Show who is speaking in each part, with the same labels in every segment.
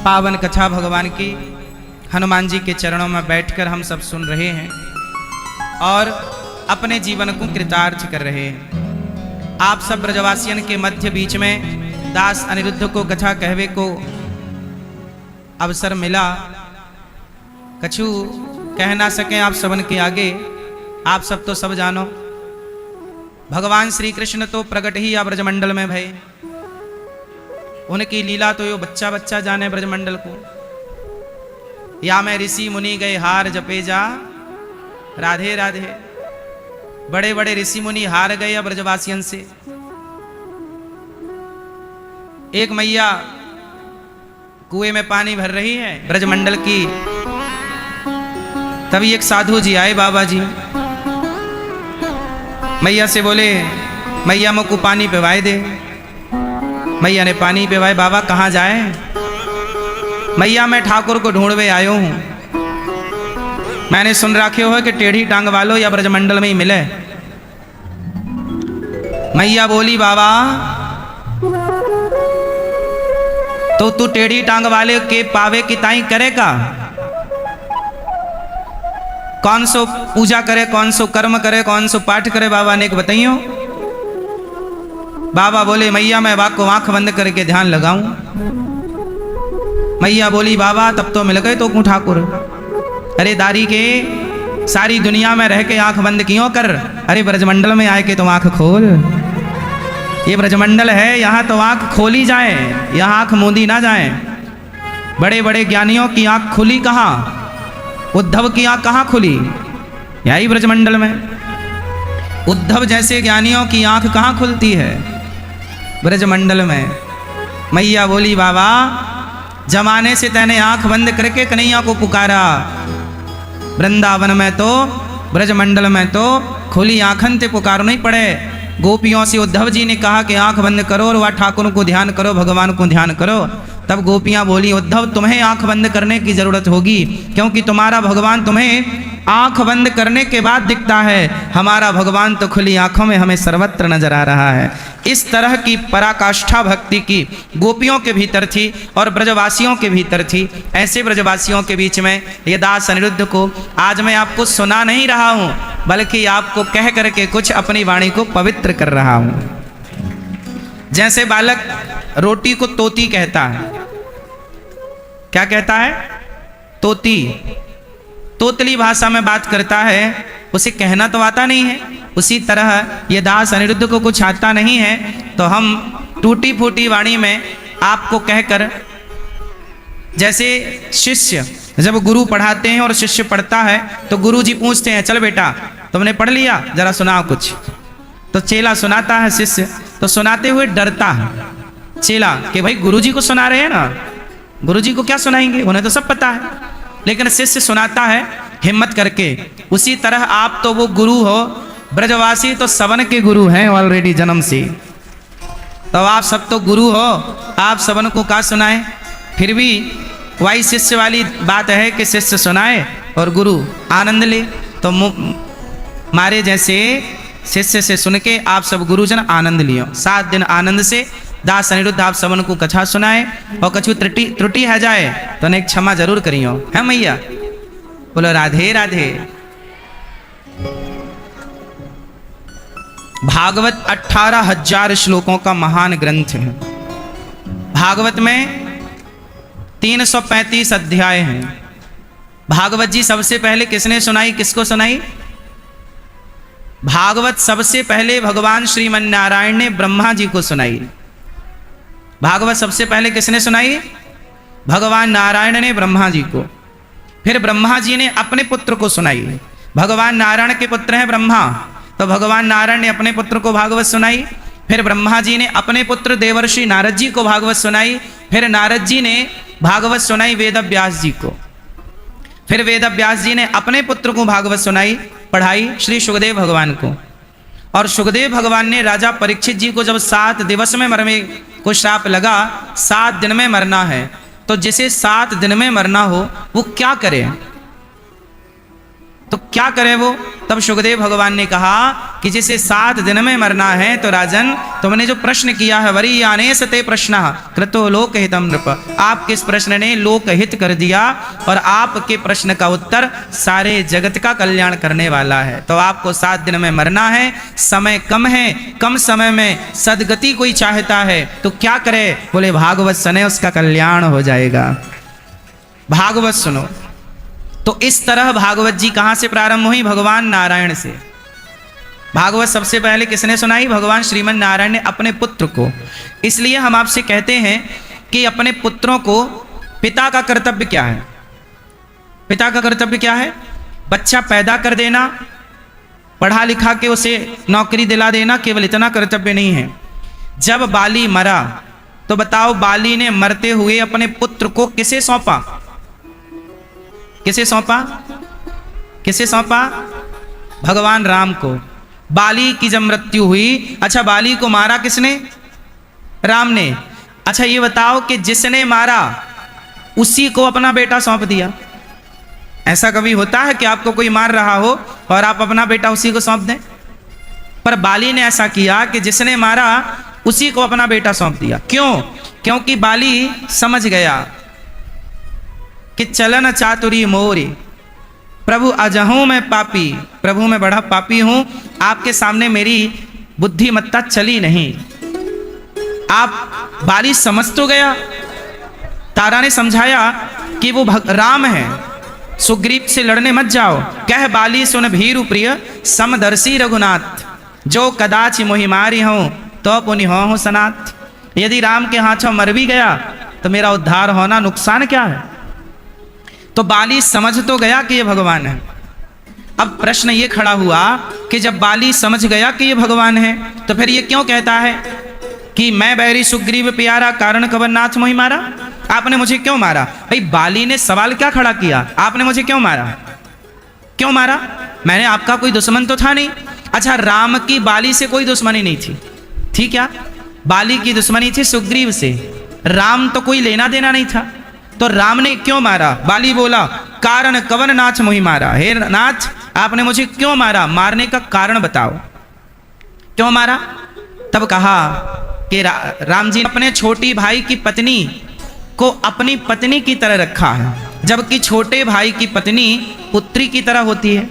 Speaker 1: पावन कथा भगवान की हनुमान जी के चरणों में बैठकर हम सब सुन रहे हैं और अपने जीवन को कृतार्थ कर रहे हैं। आप सब ब्रजवासियन के मध्य बीच में दास अनिरुद्ध को कथा कहवे को अवसर मिला। कछु कह ना सके आप सबन के आगे, आप सब तो सब जानो। भगवान श्री कृष्ण तो प्रकट ही या ब्रजमंडल में भय, उनकी लीला तो यो बच्चा बच्चा जाने ब्रजमंडल को। या मैं ऋषि मुनि गए हार जपे जा, राधे राधे। बड़े बड़े ऋषि मुनि हार गए ब्रजवासियन से। एक मैया कुएं में पानी भर रही है ब्रजमंडल की, तभी एक साधु जी आए बाबा जी। मैया से बोले मैया मुझको पानी पिवाए दे। मैया ने पानी पिवाए। बाबा कहाँ जाए? मैया मैं ठाकुर को ढूंढवे आयो हूं। मैंने सुन रखे हो कि टेढ़ी टांग वालों या ब्रजमंडल में ही मिले। मैया बोली बाबा तो तू टेढ़ी टांग वाले के पावे की ताई करेगा? कौन सो पूजा करे, कौन सो कर्म करे, कौन सो पाठ करे? बाबा ने एक बताइयो। बाबा बोले मैया मैं वाक को आंख बंद करके ध्यान लगाऊं। मैया बोली बाबा तब तो मिल गए तो क्यों ठाकुर? अरे दारी के सारी दुनिया में रह के आंख बंद क्यों कर? अरे ब्रजमंडल में आए के तो आंख खोल। ये ब्रजमंडल है, यहाँ तो आंख खोली जाए, यहाँ आंख मूंदी ना जाए। बड़े बड़े ज्ञानियों की आंख खुली कहाँ? उद्धव की आंख कहाँ खुली? यही ब्रजमंडल में। उद्धव जैसे ज्ञानियों की आंख कहाँ खुलती है? ब्रजमंडल में। मैया बोली बाबा जमाने से तैने आंख बंद करके कन्हैया को पुकारा। वृंदावन में तो ब्रजमंडल में तो खुली आंखन ते पुकारो नहीं पड़े। गोपियों से उद्धव जी ने कहा कि आंख बंद करो और वह ठाकुर को ध्यान करो, भगवान को ध्यान करो। तब गोपियां बोली उद्धव तुम्हें आंख बंद करने की जरूरत होगी, क्योंकि तुम्हारा भगवान तुम्हें आंख बंद करने के बाद दिखता है। हमारा भगवान तो खुली आंखों में हमें सर्वत्र नजर आ रहा है। इस तरह की पराकाष्ठा भक्ति की गोपियों के भीतर थी और ब्रजवासियों के भीतर थी। ऐसे ब्रजवासियों के बीच में ये दास अनिरुद्ध को आज मैं आपको सुना नहीं रहा हूं, बल्कि आपको कह करके कुछ अपनी वाणी को पवित्र कर रहा हूं। जैसे बालक रोटी को तोती कहता है। क्या कहता है? तोती। तोतली भाषा में बात करता है, उसे कहना तो आता नहीं है। उसी तरह ये दास अनिरुद्ध को कुछ आता नहीं है, तो हम टूटी फूटी वाणी में आपको कहकर, जैसे शिष्य जब गुरु पढ़ाते हैं और शिष्य पढ़ता है तो गुरु जी पूछते हैं चल बेटा तुमने पढ़ लिया, जरा सुनाओ कुछ। तो चेला सुनाता है, शिष्य तो सुनाते हुए डरता है चेला कि भाई गुरुजी को सुना रहे हैं ना, गुरुजी को क्या सुनाएंगे, उन्हें तो सब पता है। लेकिन शिष्य सुनाता है हिम्मत करके। उसी तरह आप तो वो गुरु हो, ब्रजवासी तो सबन के गुरु हैं ऑलरेडी जन्म से। तो आप सब तो गुरु हो, आप सबन को क्या सुनाए? फिर भी वही शिष्य वाली बात है कि शिष्य सुनाए और गुरु आनंद ले। तो मारे जैसे शिष्य से सुन के आप सब गुरुजन आनंद लियो। 7 दिन आनंद से दास अनिरुद्ध आप सबन को कथा सुनाए। और कछु त्रुटि है जाए तो अनेक क्षमा जरूर करियो है मैया। बोलो राधे राधे। भागवत 18,000 श्लोकों का महान ग्रंथ है। भागवत में 335 अध्याय हैं। भागवत जी सबसे पहले किसने सुनाई, किसको सुनाई? भागवत सबसे पहले भगवान श्रीमन नारायण ने ब्रह्मा जी को सुनाई। भागवत सबसे पहले किसने सुनाई? भगवान नारायण ने ब्रह्मा जी को। फिर ब्रह्मा जी ने अपने पुत्र को सुनाई। भगवान नारायण के पुत्र हैं ब्रह्मा, तो भगवान नारायण ने अपने पुत्र को भागवत सुनाई। फिर ब्रह्मा जी ने अपने पुत्र देवर्षि नारद जी को भागवत सुनाई। फिर नारद जी ने भागवत सुनाई वेद व्यास जी को। फिर वेद व्यास जी ने अपने पुत्र को भागवत सुनाई, पढ़ाई श्री सुखदेव भगवान को। और सुखदेव भगवान ने राजा परीक्षित जी को जब 7 दिवस में मरने को श्राप लगा, 7 दिन में मरना है, तो जिसे 7 दिन में मरना हो वो क्या करे? तो क्या करे वो? तब सुखदेव भगवान ने कहा कि जिसे 7 दिन में मरना है तो राजन तुमने जो प्रश्न किया है, वरी आने सते प्रश्न कृतो लोकहितम नृप, आपके इस प्रश्न ने लोकहित कर दिया और आपके प्रश्न का उत्तर सारे जगत का कल्याण करने वाला है। तो आपको 7 दिन में मरना है, समय कम है, कम समय में सदगति कोई चाहता है तो क्या करे? बोले भागवत सुने, उसका कल्याण हो जाएगा। भागवत सुनो। तो इस तरह भागवत जी कहाँ से प्रारंभ हुई? भगवान नारायण से। भागवत सबसे पहले किसने सुनाई? भगवान श्रीमन नारायण ने अपने पुत्र को। इसलिए हम आपसे कहते हैं कि अपने पुत्रों को, पिता का कर्तव्य क्या है? पिता का कर्तव्य क्या है? बच्चा पैदा कर देना, पढ़ा लिखा के उसे नौकरी दिला देना, केवल इतना कर्तव्य नहीं है। जब बाली मरा तो बताओ, बाली ने मरते हुए अपने पुत्र को किसे सौंपा? किसे सौंपा? किसे सौंपा? भगवान राम को। बाली की जब मृत्यु हुई, अच्छा बाली को मारा किसने? राम ने। अच्छा ये बताओ कि जिसने मारा उसी को अपना बेटा सौंप दिया। ऐसा कभी होता है कि आपको कोई मार रहा हो और आप अपना बेटा उसी को सौंप दें? पर बाली ने ऐसा किया कि जिसने मारा उसी को अपना बेटा सौंप दिया। क्यों? क्योंकि बाली समझ गया कि चलन चातुरी मोरी, प्रभु अजहूं मैं पापी, प्रभु मैं बड़ा पापी हूं, आपके सामने मेरी बुद्धिमत्ता चली नहीं। आप बाली समझ तो गया, तारा ने समझाया कि वो राम है, सुग्रीव से लड़ने मत जाओ। कह बाली सुन भीरु प्रिय समदर्शी रघुनाथ, जो कदाच मोहि मारी हूं तो पुनि हो सनाथ। यदि राम के हाथों मर भी गया तो मेरा उद्धार होना नुकसान क्या है? तो बाली समझ तो गया कि ये भगवान है। अब प्रश्न ये खड़ा हुआ कि जब बाली समझ गया कि ये भगवान है तो फिर ये क्यों कहता है कि मैं बैरी सुग्रीव प्यारा कारण कवरनाथ मोहि मारा? आपने मुझे क्यों मारा? भाई बाली ने सवाल क्या खड़ा किया, आपने मुझे क्यों मारा? क्यों मारा? मैंने आपका कोई दुश्मन तो था नहीं। अच्छा राम की बाली से कोई दुश्मनी नहीं थी, थी क्या? बाली की दुश्मनी थी सुग्रीव से, राम तो कोई लेना देना नहीं था। तो राम ने क्यों मारा? बाली बोला कारण कवन नाथ मोहि मारा, हे नाथ आपने मुझे क्यों मारा? मारने का कारण बताओ, क्यों मारा? तब कहा कि राम जी ने अपने छोटी भाई की पत्नी को अपनी पत्नी की तरह रखा है, जबकि छोटे भाई की पत्नी पुत्री की तरह होती है।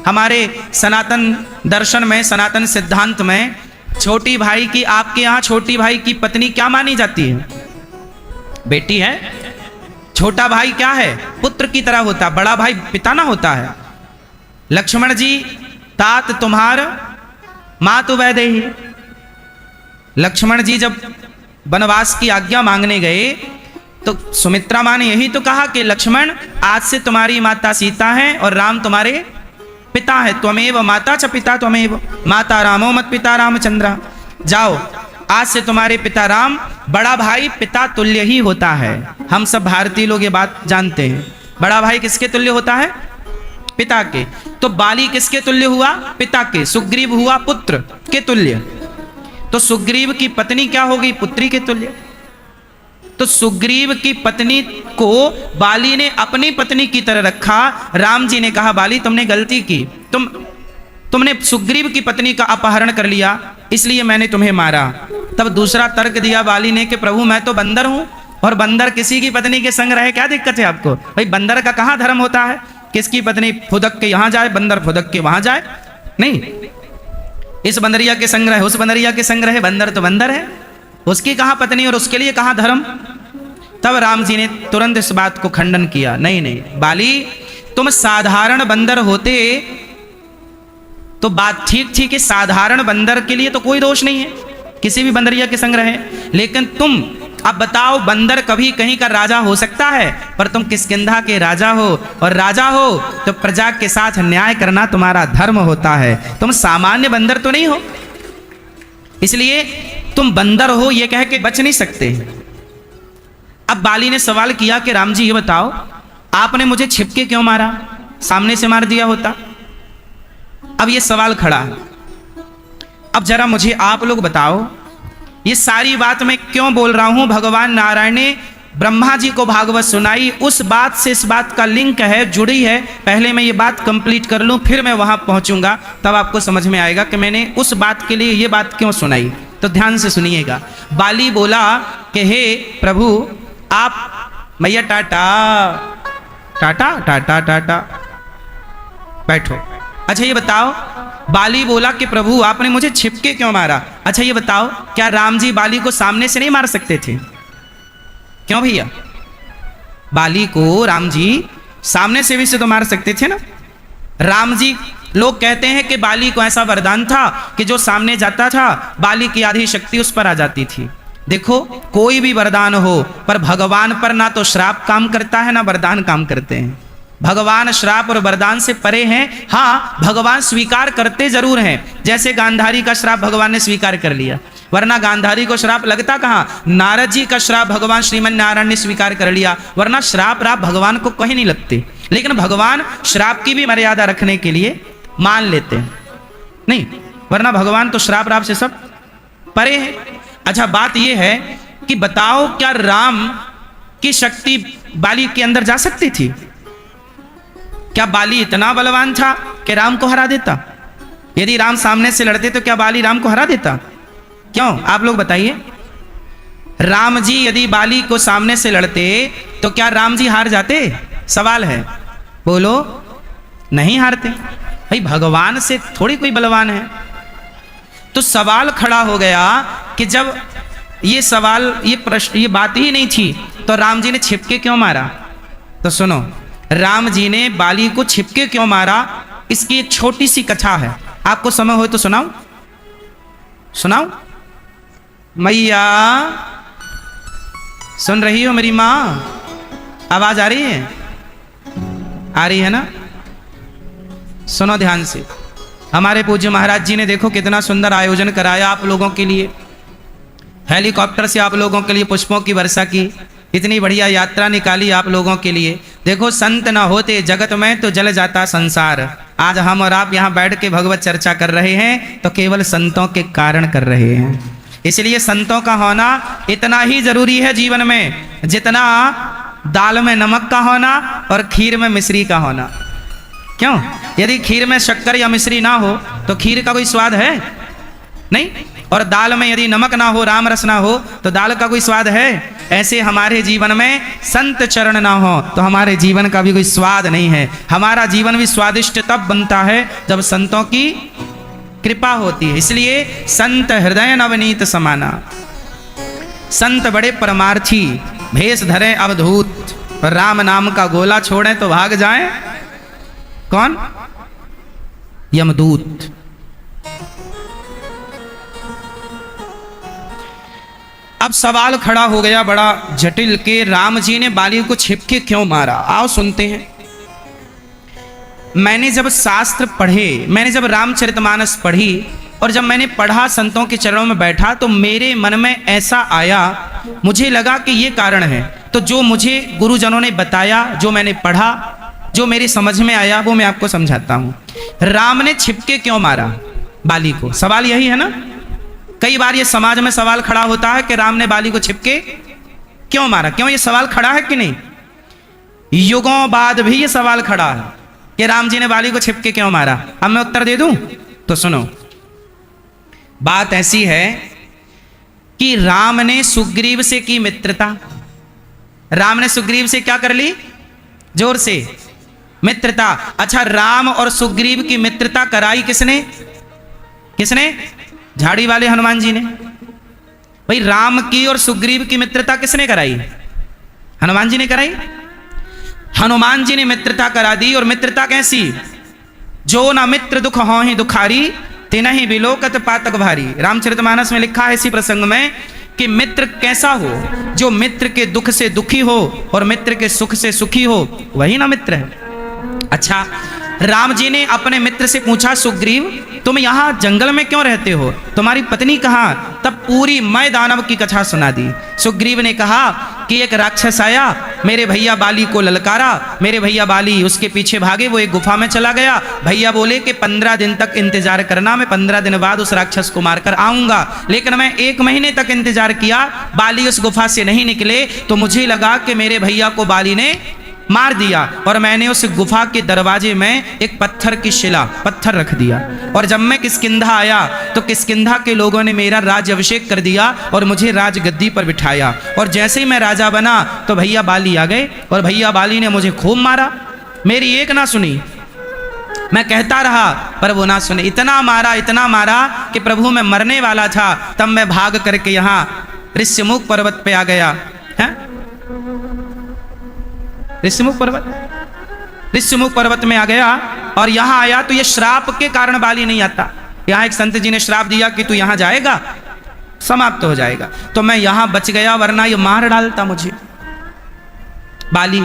Speaker 1: हमारे सनातन दर्शन में, सनातन सिद्धांत में छोटी भाई की, आपके यहाँ छोटी भाई की पत्नी क्या मानी जाती है? बेटी है। छोटा भाई क्या है? पुत्र की तरह होता, बड़ा भाई पिता ना होता है। लक्ष्मण जी तात तुम्हार मातु वैदेही, लक्ष्मण जी जब वनवास की आज्ञा मांगने गए तो सुमित्रा माँ ने यही तो कहा कि लक्ष्मण आज से तुम्हारी माता सीता है और राम तुम्हारे पिता है। त्वमेव माता च पिता त्वमेव, माता रामो मत पिता रामचंद्र। जाओ आज से तुम्हारे पिता राम, बड़ा भाई पिता तुल्य ही होता है। हम सब भारतीय लोग ये बात जानते हैं। बड़ा भाई किसके तुल्य होता है? पिता के। तो बाली किसके तुल्य हुआ? पिता के। सुग्रीव हुआ पुत्र के तुल्य। तो सुग्रीव की पत्नी क्या होगी? पुत्री के तुल्य। तो सुग्रीव की पत्नी को बाली ने अपनी पत्नी की तरह रखा। राम जी ने कहा बाली तुमने गलती की, तुमने सुग्रीव की पत्नी का अपहरण कर लिया, इसलिए मैंने तुम्हें मारा। तब दूसरा तर्क दिया बाली ने कि प्रभु मैं तो बंदर हूं और बंदर किसी की पत्नी के संग रहे, क्या दिक्कत है आपको? भाई बंदर का कहां धर्म होता है? किसकी पत्नी फुदक के यहां जाए, बंदर फुदक के वहां जाए? नहीं, इस बंदरिया के संग रहे, उस बंदरिया के संग रहे, बंदर तो बंदर है, उसकी कहां पत्नी और उसके लिए कहां धर्म? तब राम जी ने तुरंत इस बात को खंडन किया, नहीं नहीं बाली तुम साधारण बंदर होते तो बात ठीक थी कि साधारण बंदर के लिए तो कोई दोष नहीं है, किसी भी बंदरिया के संग रहे, लेकिन तुम अब बताओ बंदर कभी कहीं का राजा हो सकता है, पर तुम किष्किंधा के राजा हो और राजा हो तो प्रजा के साथ न्याय करना तुम्हारा धर्म होता है, तुम सामान्य बंदर तो नहीं हो, इसलिए तुम बंदर हो ये कह के बच नहीं सकते। अब बाली ने सवाल किया कि राम जी ये बताओ आपने मुझे छिपके क्यों मारा, सामने से मार दिया होता। अब ये सवाल खड़ा है। अब जरा मुझे आप लोग बताओ ये सारी बात मैं क्यों बोल रहा हूं? भगवान नारायण ने ब्रह्मा जी को भागवत सुनाई, उस बात से इस बात का लिंक है, जुड़ी है। पहले मैं ये बात कंप्लीट कर लूं, फिर मैं वहां पहुंचूंगा, तब आपको समझ में आएगा कि मैंने उस बात के लिए ये बात क्यों सुनाई। तो ध्यान से सुनिएगा। बाली बोला कि हे प्रभु आप, मैया टाटा टाटा टाटा टाटा, बैठो। अच्छा ये बताओ, बाली बोला कि प्रभु आपने मुझे छिपके क्यों मारा। अच्छा ये बताओ, क्या राम जी बाली को सामने से नहीं मार सकते थे? क्यों भैया? बाली को राम जी सामने से भी से तो मार सकते थे ना। राम जी, लोग कहते हैं कि बाली को ऐसा वरदान था कि जो सामने जाता था बाली की आधी शक्ति उस पर आ जाती थी। देखो, कोई भी वरदान हो, पर भगवान पर ना तो श्राप काम करता है ना वरदान काम करते हैं। भगवान श्राप और वरदान से परे हैं। हाँ, भगवान स्वीकार करते जरूर हैं। जैसे गांधारी का श्राप भगवान ने स्वीकार कर लिया, वरना गांधारी को श्राप लगता कहाँ? नारद जी का श्राप भगवान श्रीमन नारायण ने स्वीकार कर लिया, वरना श्राप राप भगवान को कहीं नहीं लगते। लेकिन भगवान श्राप की भी मर्यादा रखने के लिए मान लेते हैं, नहीं वरना भगवान तो श्राप राप से सब परे है। अच्छा बात यह है कि बताओ, क्या राम की शक्ति बाली के अंदर जा सकती थी? क्या बाली इतना बलवान था कि राम को हरा देता? यदि राम सामने से लड़ते तो क्या बाली राम को हरा देता? क्यों, आप लोग बताइए। राम जी यदि बाली को सामने से लड़ते तो क्या राम जी हार जाते? सवाल है, बोलो। नहीं हारते भाई, भगवान से थोड़ी कोई बलवान है। तो सवाल खड़ा हो गया कि जब ये सवाल, ये प्रश्न, ये बात ही नहीं थी तो राम जी ने छिपके क्यों मारा? तो सुनो, राम जी ने बाली को छिपके क्यों मारा, इसकी एक छोटी सी कथा है। आपको समय हो तो सुनाऊं? सुनाऊं? मैया सुन रही हो मेरी माँ? आवाज आ रही है? आ रही है ना? सुनो ध्यान से। हमारे पूज्य महाराज जी ने देखो कितना सुंदर आयोजन कराया आप लोगों के लिए। हेलीकॉप्टर से आप लोगों के लिए पुष्पों की वर्षा की, इतनी बढ़िया यात्रा निकाली आप लोगों के लिए। देखो, संत ना होते जगत में तो जल जाता संसार। आज हम और आप यहाँ बैठ के भगवत चर्चा कर रहे हैं तो केवल संतों के कारण कर रहे हैं। इसलिए संतों का होना इतना ही जरूरी है जीवन में, जितना दाल में नमक का होना और खीर में मिश्री का होना। क्यों? यदि खीर में शक्कर या मिश्री ना हो तो खीर का कोई स्वाद है? नहीं। और दाल में यदि नमक ना हो, राम रस ना हो, तो दाल का कोई स्वाद है? ऐसे हमारे जीवन में संत चरण ना हो तो हमारे जीवन का भी कोई स्वाद नहीं है। हमारा जीवन भी स्वादिष्ट तब बनता है जब संतों की कृपा होती है। इसलिए संत हृदय नवनीत समाना, संत बड़े परमार्थी, भेष धरे अवधूत, पर राम नाम का गोला छोड़े तो भाग जाए कौन? यमदूत। अब सवाल खड़ा हो गया बड़ा जटिल के राम जी ने बाली को छिपके क्यों मारा। आओ सुनते हैं। मैंने जब शास्त्र पढ़े, मैंने जब रामचरितमानस पढ़ी और जब मैंने पढ़ा, संतों के चरणों में बैठा, तो मेरे मन में ऐसा आया, मुझे लगा कि ये कारण है। तो जो मुझे गुरुजनों ने बताया, जो मैंने पढ़ा, जो मेरी समझ में आया, वो मैं आपको समझाता हूँ। राम ने छिपके क्यों मारा बाली को? सवाल यही है ना। कई बार ये समाज में सवाल खड़ा होता है कि राम ने बाली को छिपके क्यों मारा। क्यों, ये सवाल खड़ा है कि नहीं? युगों बाद भी ये सवाल खड़ा है कि राम जी ने बाली को छिपके क्यों मारा। अब मैं उत्तर दे दूं तो सुनो। बात ऐसी है कि राम ने सुग्रीव से की मित्रता। राम ने सुग्रीव से क्या कर ली? जोर से, मित्रता। अच्छा, राम और सुग्रीव की मित्रता कराई किसने? किसने? झाड़ी वाले हनुमान जी ने। भाई, राम की और सुग्रीव की मित्रता किसने कराई? हनुमान जी ने कराई। हनुमान जी ने मित्रता करा दी। और मित्रता कैसी? जो ना मित्र दुख हो ही दुखारी, तिनहि बिलोकत पातक भारी। रामचरितमानस में लिखा है इसी प्रसंग में कि मित्र कैसा हो? जो मित्र के दुख से दुखी हो और मित्र के सुख से सुखी हो, वही ना मित्र है। अच्छा, राम जी ने अपने मित्र से पूछा, सुग्रीव तुम यहाँ जंगल में क्यों रहते हो? तुम्हारी पत्नी कहाँ? तब पूरी मैं दानव की कथा सुना दी। सुग्रीव ने कहा कि एक राक्षस आया, मेरे भैया बाली को ललकारा, मेरे भैया बाली उसके पीछे भागे, वो एक गुफा में चला गया। भैया बोले कि 15 दिन तक इंतजार करना, मैं 15 दिन बाद उस राक्षस को मारकर आऊंगा। लेकिन मैं 1 महीने तक इंतजार किया, बाली उस गुफा से नहीं निकले, तो मुझे लगा कि मेरे भैया को बाली ने मार दिया, और मैंने उस गुफा के दरवाजे में एक पत्थर की शिला, पत्थर रख दिया। और जब मैं किष्किंधा आया तो किष्किंधा के लोगों ने मेरा राज अभिषेक कर दिया और मुझे राजगद्दी पर बिठाया। और जैसे ही मैं राजा बना तो भैया बाली आ गए, और भैया बाली ने मुझे खूब मारा, मेरी एक ना सुनी। मैं कहता रहा पर वो ना सुने, इतना मारा कि प्रभु मैं मरने वाला था। तब मैं भाग करके यहाँ ऋष्यमुख पर्वत पे आ गया। है ऋष्यमुख पर्वत में आ गया, और यहाँ आया तो ये श्राप के कारण बाली नहीं आता। यहाँ एक संत जी ने श्राप दिया कि तू यहाँ जाएगा समाप्त हो जाएगा, तो मैं यहाँ बच गया, वरना ये मार डालता मुझे बाली।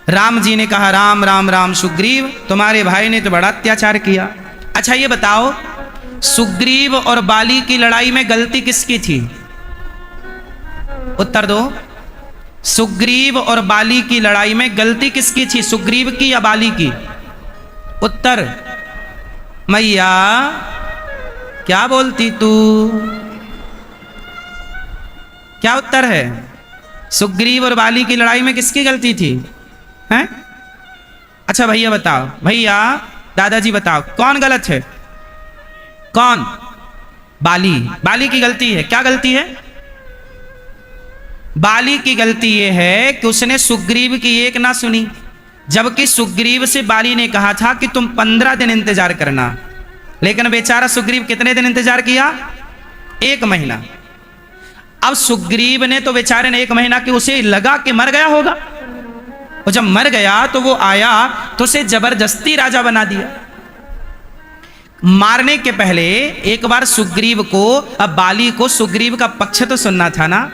Speaker 1: राम जी ने कहा राम राम राम सुग्रीव, तुम्हारे भाई ने तो बड़ा अत्याचार किया। अच्छा ये बताओ, सुग्रीव और बाली की लड़ाई में गलती किसकी थी? उत्तर दो। सुग्रीव और बाली की लड़ाई में गलती किसकी थी, सुग्रीव की या बाली की? उत्तर। मैया क्या बोलती तू, क्या उत्तर है? सुग्रीव और बाली की लड़ाई में किसकी गलती थी? हैं? अच्छा भैया बताओ, भैया दादाजी बताओ, कौन गलत है? कौन? बाली। बाली की गलती है। क्या गलती है? बाली की गलती यह है कि उसने सुग्रीव की एक ना सुनी, जबकि सुग्रीव से बाली ने कहा था कि तुम 15 दिन इंतजार करना। लेकिन बेचारा सुग्रीव कितने दिन इंतजार किया? 1 महीना। अब सुग्रीव ने तो बेचारे ने 1 महीना कि उसे लगा कि मर गया होगा, और जब मर गया तो वो आया तो उसे जबरदस्ती राजा बना दिया। मारने के पहले एक बार सुग्रीव को, अब बाली को सुग्रीव का पक्ष तो सुनना था ना,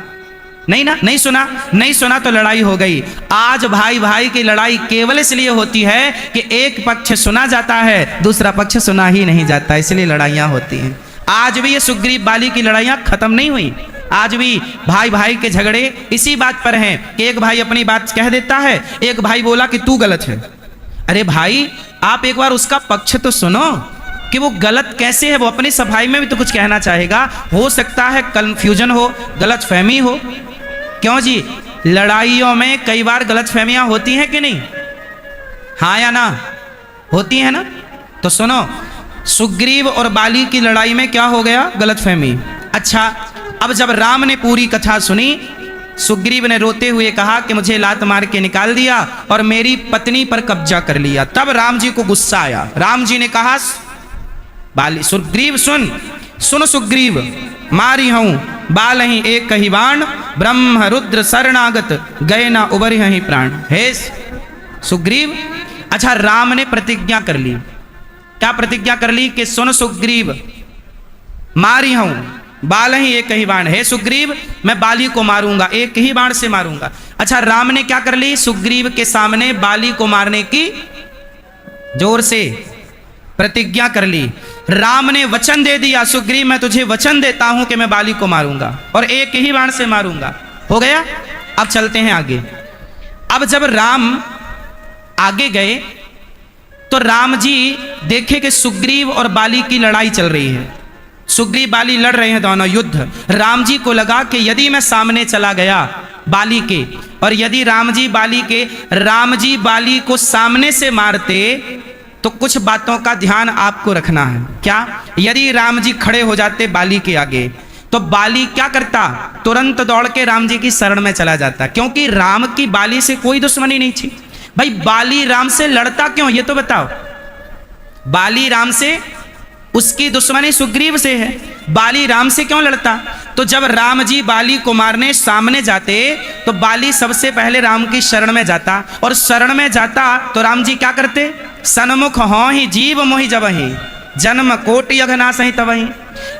Speaker 1: नहीं ना, नहीं सुना तो लड़ाई हो गई। आज भाई भाई की लड़ाई केवल इसलिए होती है कि एक पक्ष सुना जाता है, दूसरा पक्ष सुना ही नहीं जाता, इसलिए लड़ाइयां होती हैं। आज भी ये सुग्रीव बाली की लड़ाइयां खत्म नहीं हुई। आज भी भाई भाई के झगड़े इसी बात पर हैं कि एक भाई अपनी बात कह देता है, एक भाई बोला कि तू गलत है। अरे भाई आप एक बार उसका पक्ष तो सुनो कि वो गलत कैसे है, वो अपनी सफाई में भी तो कुछ कहना चाहेगा। हो सकता है कंफ्यूजन हो, गलतफहमी हो। क्यों जी, लड़ाइयों में कई बार गलतफहमियां होती हैं कि नहीं? हाँ या ना? होती है ना? तो सुनो, सुग्रीव और बाली की लड़ाई में क्या हो गया? गलतफहमी। अच्छा, अब जब राम ने पूरी कथा सुनी, सुग्रीव ने रोते हुए कहा कि मुझे लात मार के निकाल दिया और मेरी पत्नी पर कब्जा कर लिया। तब राम जी को गुस्सा आया। राम जी ने कहा बाली, सुग्रीव सुन सुग्रीव, मारी हूं बाल ही एक कही बाण, ब्रह्म रुद्र शरणागत गए ना उबर ही प्राण। हे सुग्रीव, अच्छा राम ने प्रतिज्ञा कर ली। क्या प्रतिज्ञा कर ली? कि सुन सुग्रीव, मारी हूं बाल ही एक ही बाण, हे सुग्रीव मैं बाली को मारूंगा, एक ही बाण से मारूंगा। अच्छा राम ने क्या कर ली? सुग्रीव के सामने बाली को मारने की जोर से प्रतिज्ञा कर ली। राम ने वचन दे दिया, सुग्रीव मैं तुझे वचन देता हूं कि मैं बाली को मारूंगा और एक ही बाण से मारूंगा। हो गया। अब चलते हैं आगे। अब जब राम आगे गए तो राम जी देखे कि सुग्रीव और बाली की लड़ाई चल रही है। सुग्रीव बाली लड़ रहे हैं दोनों युद्ध। राम जी को लगा कि यदि मैं सामने चला गया बाली के, और यदि राम जी बाली को सामने से मारते तो कुछ बातों का ध्यान आपको रखना है। क्या? यदि राम जी खड़े हो जाते बाली के आगे तो बाली क्या करता? तुरंत दौड़ के राम जी की शरण में चला जाता, क्योंकि राम की बाली से कोई दुश्मनी नहीं थी। भाई बाली राम से लड़ता क्यों, ये तो बताओ। बाली राम से, उसकी दुश्मनी सुग्रीव से है, बाली राम से क्यों लड़ता? तो जब राम जी बाली को मारने सामने जाते तो बाली सबसे पहले राम की शरण में जाता, और शरण में जाता तो राम जी क्या करते? सन्मुख हों ही जीव मोहि जबहि, जन्म कोटि अघनासहि ही तबहि।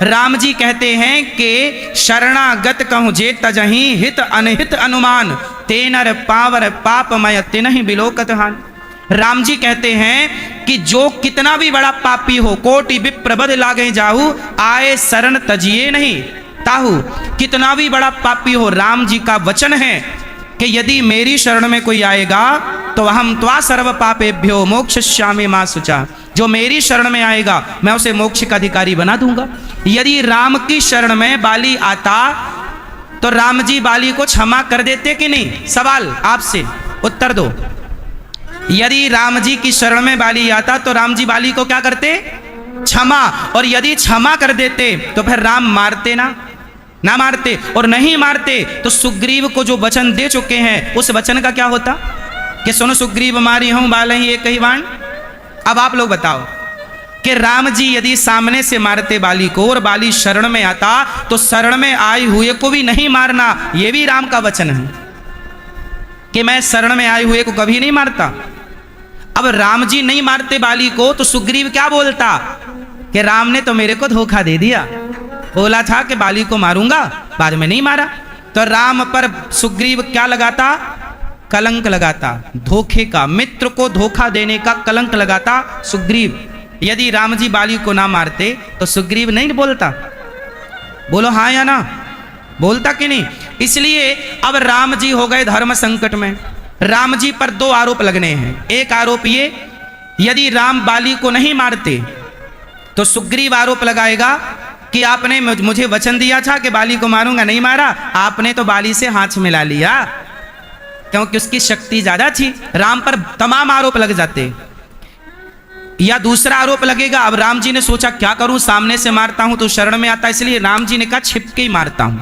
Speaker 1: राम जी कहते हैं कि शरणागत कहूँ जे तजहि, हित अनहित अनुमान, तेनर पावर पापमय तिनहि बिलोकत हान। राम जी कहते हैं कि जो कितना भी बड़ा पापी हो, कोटि विप्र बध लागे जाहु, आए शरण तजिए नहीं, कहता हूं कितना भी बड़ा पापी हो, राम जी का वचन है कि यदि मेरी शरण में कोई आएगा तो हम त्वा सर्व पापेभ्यो मोक्षयिष्यामि मा शुचा। जो मेरी शरण में आएगा मैं उसे मोक्ष का अधिकारी बना दूंगा। यदि राम की शरण में बाली आता तो राम जी बाली को क्षमा कर देते कि नहीं? सवाल आपसे, उत्तर दो। यदि राम जी की शरण में बाली आता तो राम जी बाली को क्या करते? क्षमा। और यदि क्षमा कर देते तो फिर राम मारते ना मारते, और नहीं मारते तो सुग्रीव को जो वचन दे चुके हैं उस वचन का क्या होता कि सुनो सुग्रीव मारी हूं बालहि एक ही बाण। अब आप लोग बताओ कि राम जी यदि सामने से मारते बाली को और बाली शरण में आता तो शरण में आए हुए को भी नहीं मारना, यह भी राम का वचन है कि मैं शरण में आए हुए को कभी नहीं मारता। अब राम जी नहीं मारते बाली को तो सुग्रीव क्या बोलता कि राम ने तो मेरे को धोखा दे दिया, बोला था कि बाली को मारूंगा, बाद में नहीं मारा। तो राम पर सुग्रीव क्या लगाता? कलंक लगाता, धोखे का, मित्र को धोखा देने का कलंक लगाता सुग्रीव। यदि राम जी बाली को ना मारते तो सुग्रीव नहीं बोलता? बोलो हाँ या ना, बोलता कि नहीं? इसलिए अब राम जी हो गए धर्म संकट में। राम जी पर दो आरोप लगने हैं। एक आरोप ये, यदि राम बाली को नहीं मारते तो सुग्रीव आरोप लगाएगा कि आपने मुझे वचन दिया था कि बाली को मारूंगा, नहीं मारा, आपने तो बाली से हाथ मिला लिया, क्योंकि उसकी शक्ति ज्यादा थी। राम पर तमाम आरोप लग जाते। या दूसरा आरोप लगेगा, अब राम जी ने सोचा क्या करूं, सामने से मारता हूं तो शरण में आता, इसलिए राम जी ने कहा छिपके ही मारता हूं,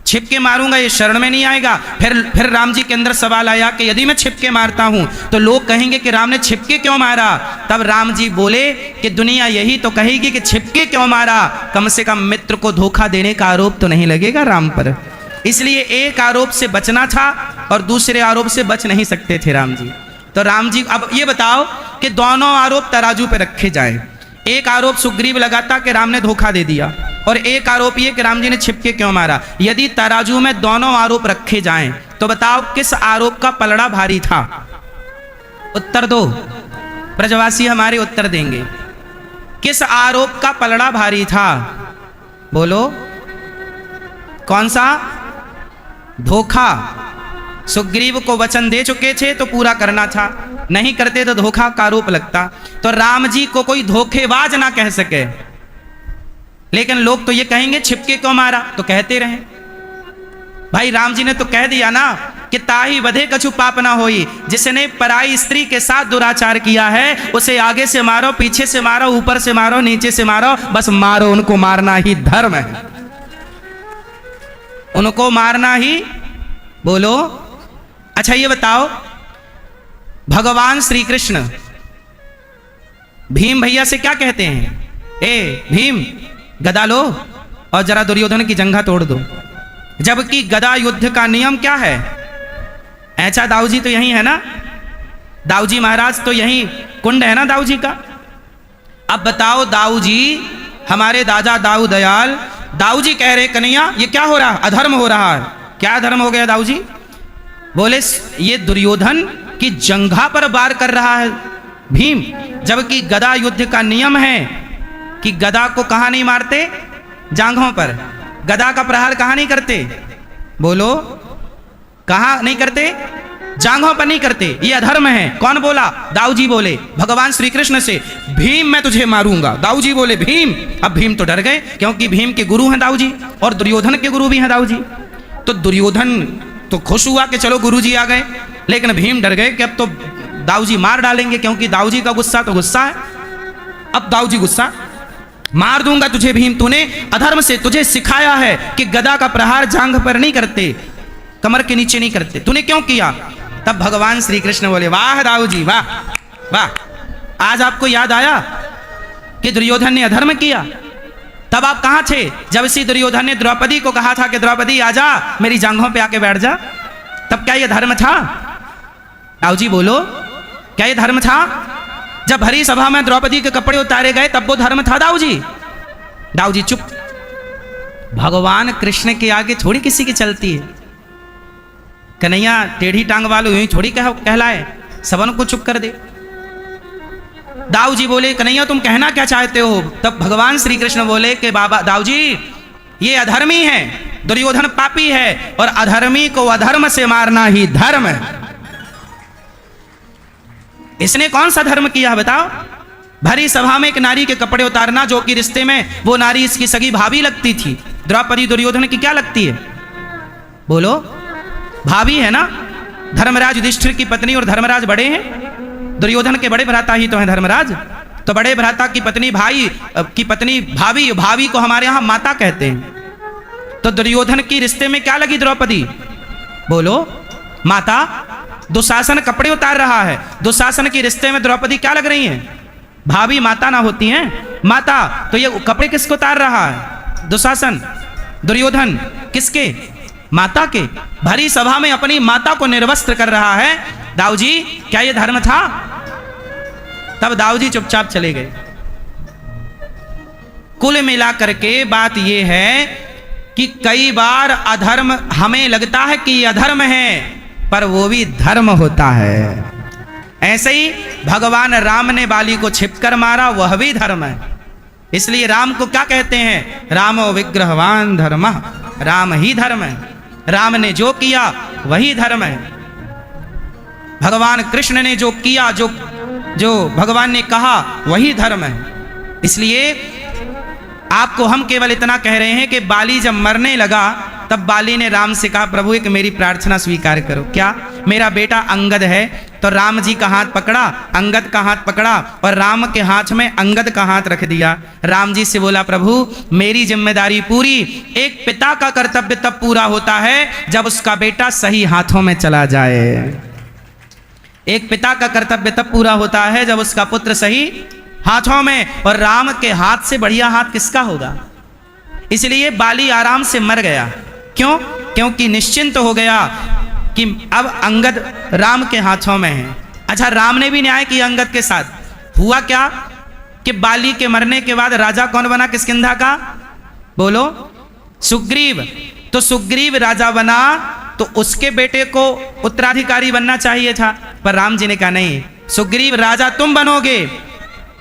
Speaker 1: छिपके मारूंगा, ये शरण में नहीं आएगा। फिर राम जी के अंदर सवाल आया कि यदि मैं छिपके मारता हूं तो लोग कहेंगे कि राम ने छिपके क्यों मारा। तब राम जी बोले कि दुनिया यही तो कहेगी कि छिपके क्यों मारा, कम से कम मित्र को धोखा देने का आरोप तो नहीं लगेगा राम पर। इसलिए एक आरोप से बचना था और दूसरे आरोप से बच नहीं सकते थे राम जी। तो राम जी अब ये बताओ कि दोनों आरोप तराजू पे रखे जाएं। एक आरोप सुग्रीव लगाता कि राम ने धोखा दे दिया, और एक आरोप ये कि राम जी ने छिपके क्यों मारा। यदि तराजू में दोनों आरोप रखे जाएं तो बताओ किस आरोप का पलड़ा भारी था? उत्तर दो, ब्रजवासी हमारे उत्तर देंगे। किस आरोप का पलड़ा भारी था? बोलो कौन सा? धोखा। सुग्रीव को वचन दे चुके थे तो पूरा करना था, नहीं करते तो धोखा का आरोप लगता। तो राम जी को कोई धोखेबाज ना कह सके, लेकिन लोग तो ये कहेंगे छिपके क्यों मारा, तो कहते रहे। भाई राम जी ने तो कह दिया ना कि ताही वधे कछु पाप ना होई। जिसने पराई स्त्री के साथ दुराचार किया है उसे आगे से मारो, पीछे से मारो, ऊपर से मारो, नीचे से मारो, बस मारो, उनको मारना ही धर्म है, उनको मारना ही। बोलो अच्छा ये बताओ, भगवान श्री कृष्ण भीम भैया से क्या कहते हैं? ए भीम गदा लो और जरा दुर्योधन की जंघा तोड़ दो। जबकि गदा युद्ध का नियम क्या है? ऐसा दाऊ जी तो यही है ना, दाऊ जी महाराज तो यही कुंड है ना दाऊ जी का। अब बताओ दाऊ जी, हमारे दादा दाऊ दयाल, दाऊ जी कह रहे कन्हैया ये क्या हो रहा, अधर्म हो रहा है। क्या धर्म हो गया दाऊ जी? बोले ये दुर्योधन की जंघा पर वार कर रहा है भीम, जबकि गदा युद्ध का नियम है कि गदा को कहां नहीं मारते? जांघों पर। गदा का प्रहार कहां नहीं करते? बोलो कहां नहीं करते? जांघों पर नहीं करते, ये अधर्म है। कौन बोला? दाऊ जी बोले भगवान श्री कृष्ण से, भीम मैं तुझे मारूंगा। दाऊ जी बोले भीम। अब भीम तो डर गए क्योंकि भीम के गुरु हैं दाऊ जी और दुर्योधन के गुरु भी हैं दाऊ जी। तो दुर्योधन तो खुश हुआ कि चलो गुरु जी आ गए, लेकिन भीम डर गए कि अब तो दाऊ जी मार डालेंगे, क्योंकि दाऊ जी का गुस्सा तो गुस्सा है। अब दाऊ जी गुस्सा, मार दूंगा तुझे भीम, तूने अधर्म से, तुझे सिखाया है कि गदा का प्रहार जांघ पर नहीं करते, कमर के नीचे नहीं करते, तूने क्यों किया? तब भगवान श्री कृष्ण बोले वाह दाऊ जी वाह वाह, आज आपको याद आया कि दुर्योधन ने अधर्म किया। तब आप कहां थे जब इसी दुर्योधन ने द्रौपदी को कहा था कि द्रौपदी आजा मेरी जांघों पे आके बैठ जा? तब क्या यह धर्म था? दाऊ जी बोलो क्या यह धर्म था? जब हरी सभा में द्रौपदी के कपड़े उतारे गए तब वो धर्म था दाऊ जी? दाऊ जी चुप। भगवान कृष्ण के आगे थोड़ी किसी की चलती है। कन्हैया टेढ़ी टांग वालों यूं थोड़ी कहलाए, सबन को चुप कर दे। दाऊ जी बोले कन्हैया तुम कहना क्या चाहते हो? तब भगवान श्री कृष्ण बोले कि बाबा दाऊ जी ये अधर्मी है, दुर्योधन पापी है, और अधर्मी को अधर्म से मारना ही धर्म है। इसने कौन सा धर्म किया बताओ? भरी सभा में एक नारी के कपड़े उतारना, जो कि रिश्ते में वो नारी इसकी सगी भाभी लगती थी। द्रौपदी दुर्योधन की क्या लगती है? बोलो, भाभी है ना। धर्मराज युधिष्ठिर की पत्नी और धर्मराज बड़े हैं, दुर्योधन के बड़े भ्राता ही तो हैं धर्मराज। तो बड़े भ्राता की पत्नी भाई की पत्नी भाभी, भाभी को हमारे यहां माता कहते हैं। तो दुर्योधन की रिश्ते में क्या लगी द्रौपदी? बोलो, माता। दुशासन कपड़े उतार रहा है, दुशासन के रिश्ते में द्रौपदी क्या लग रही हैं? भाभी। माता ना होती हैं? माता। तो ये कपड़े किसको उतार रहा है? दुशासन, दुर्योधन। किसके? माता के। भरी सभा में अपनी माता को निर्वस्त्र कर रहा है। दाऊजी, क्या ये धर्म था? तब दाऊजी चुपचाप चले गए। कुल मिलाकर के बात यह है कि कई बार अधर्म हमें लगता है कि यह अधर्म है, पर वो भी धर्म होता है। ऐसे ही भगवान राम ने बाली को छिपकर मारा, वह भी धर्म है। इसलिए राम को क्या कहते हैं? रामो विग्रहवान धर्मः। राम ही धर्म है। राम ने जो किया वही धर्म है। भगवान कृष्ण ने जो किया, जो भगवान ने कहा वही धर्म है। इसलिए आपको हम केवल इतना कह रहे हैं कि बाली जब मरने लगा तब बाली ने राम से कहा, प्रभु एक मेरी प्रार्थना स्वीकार करो। क्या? मेरा बेटा अंगद है। तो राम जी का हाथ पकड़ा, अंगद का हाथ पकड़ा और राम के हाथ में अंगद का हाथ रख दिया। राम जी से बोला, प्रभु मेरी जिम्मेदारी पूरी। एक पिता का कर्तव्य तब पूरा होता है जब उसका बेटा सही हाथों में चला जाए। एक पिता का कर्तव्य तब पूरा होता है जब उसका पुत्र सही हाथों में। और राम के हाथ से बढ़िया हाथ किसका होगा? इसलिए बाली आराम से मर गया। क्यों? क्योंकि निश्चिंत हो गया कि अब अंगद राम के हाथों में है। अच्छा, राम ने भी न्याय किया अंगद के साथ। हुआ क्या कि बाली के मरने के बाद राजा कौन बना किष्किंधा का? बोलो, सुग्रीव। तो सुग्रीव राजा बना तो उसके बेटे को उत्तराधिकारी बनना चाहिए था, पर राम जी ने कहा नहीं, सुग्रीव राजा तुम बनोगे,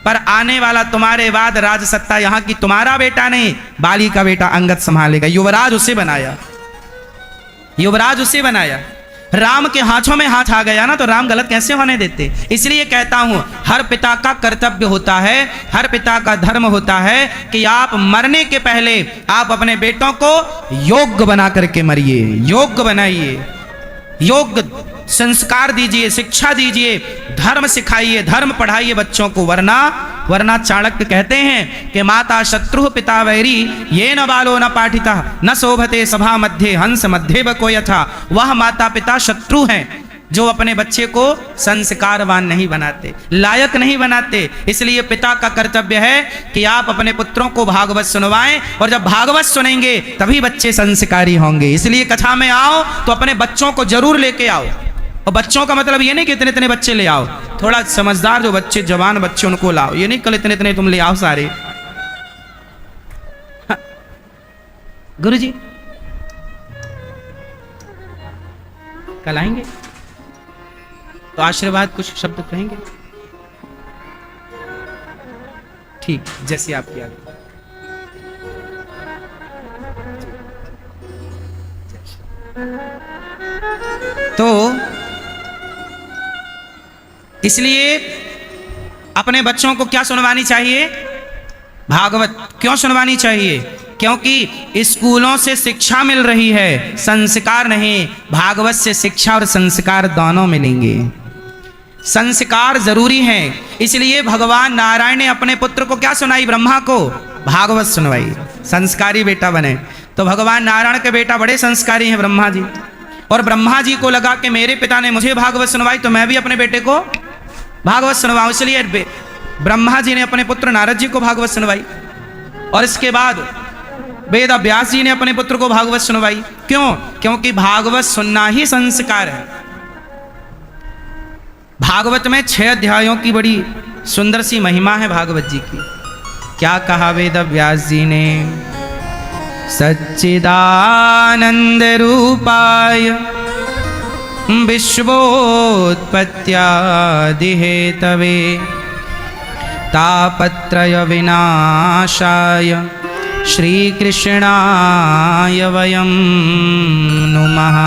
Speaker 1: पर आने वाला तुम्हारे बाद राज सत्ता यहां की तुम्हारा बेटा नहीं, बाली का बेटा अंगद संभालेगा। युवराज उसे बनाया, युवराज उसे बनाया। राम के हाथों में हाथ आ गया ना, तो राम गलत कैसे होने देते? इसलिए कहता हूं, हर पिता का कर्तव्य होता है, हर पिता का धर्म होता है कि आप मरने के पहले आप अपने बेटों को योग्य बना करके मरिए, योग्य बनाइए, योग्य संस्कार दीजिए, शिक्षा दीजिए, धर्म सिखाइए, धर्म पढ़ाइए बच्चों को। वरना चाणक्य कहते हैं कि माता शत्रु पिता वैरी ये न बालो न पाठिता न शोभते सभा मध्य हंस मध्य बको यथा। वह माता पिता शत्रु हैं जो अपने बच्चे को संस्कारवान नहीं बनाते, लायक नहीं बनाते। इसलिए पिता का कर्तव्य है कि आप अपने पुत्रों को भागवत सुनवाएं, और जब भागवत सुनेंगे तभी बच्चे संस्कारी होंगे। इसलिए कथा में आओ तो अपने बच्चों को जरूर लेके आओ। और बच्चों का मतलब ये नहीं कि इतने इतने बच्चे ले आओ, थोड़ा समझदार जो बच्चे, जवान बच्चे, उनको लाओ। ये नहीं कल इतने इतने तुम ले आओ सारे। गुरुजी कल आएंगे तो आशीर्वाद कुछ शब्द कहेंगे? ठीक, जैसे आपकी आज्ञा। तो इसलिए अपने बच्चों को क्या सुनवानी चाहिए? भागवत। क्यों सुनवानी चाहिए? क्योंकि स्कूलों से शिक्षा मिल रही है, संस्कार नहीं। भागवत से शिक्षा और संस्कार दोनों मिलेंगे। संस्कार जरूरी हैं। इसलिए भगवान नारायण ने अपने पुत्र को क्या सुनाई? ब्रह्मा को भागवत सुनवाई, संस्कारी बेटा बने। तो भगवान नारायण के बेटा बड़े संस्कारी हैं ब्रह्मा जी। और ब्रह्मा जी को लगा कि मेरे पिता ने मुझे भागवत सुनवाई तो मैं भी अपने बेटे को भागवत सुनवाऊं। इसलिए ब्रह्मा जी ने अपने पुत्र नारद जी को भागवत सुनवाई, और इसके बाद वेद व्यास जी ने अपने पुत्र को भागवत सुनवाई। क्यों? क्योंकि भागवत सुनना ही संस्कार है। भागवत में 6 अध्यायों की बड़ी सुंदर सी महिमा है भागवत जी की। क्या कहा वेद व्यास जी ने? सच्चिदानंद रूपाय विश्वोत्पत्त्यादि हेतवे तापत्रय विनाशाय श्रीकृष्णाय वयं नुमः।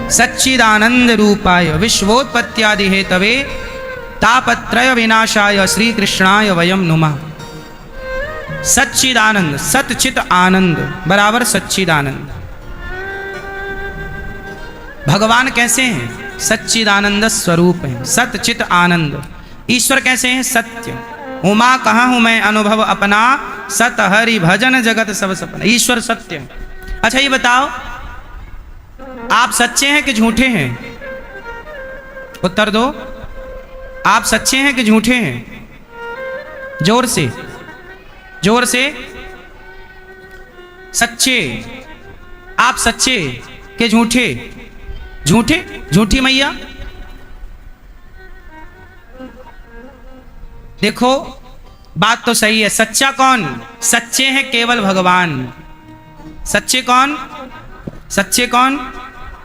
Speaker 1: सच्चिदानंद रूपाय विश्वोत्पत्त्यादि हेतवे तापत्रय विनाशाय श्रीकृष्णाय वयं नुमः। सच्चिदानंद, सतचित आनंद बराबर सच्चिदानंद। भगवान कैसे हैं? सच्चिदानंद स्वरूप हैं, सतचित आनंद। ईश्वर कैसे हैं? सत्य। उमा कहाँ हूं मैं अनुभव अपना, सत हरि भजन जगत सब सपना। ईश्वर सत्य है। अच्छा ये बताओ, आप सच्चे हैं कि झूठे हैं? उत्तर दो। आप सच्चे हैं कि झूठे हैं? जोर से, जोर से। सच्चे। आप सच्चे कि झूठे? झूठे? झूठी मैया? देखो बात तो सही है। सच्चा कौन? सच्चे हैं केवल भगवान। सच्चे कौन? सच्चे कौन?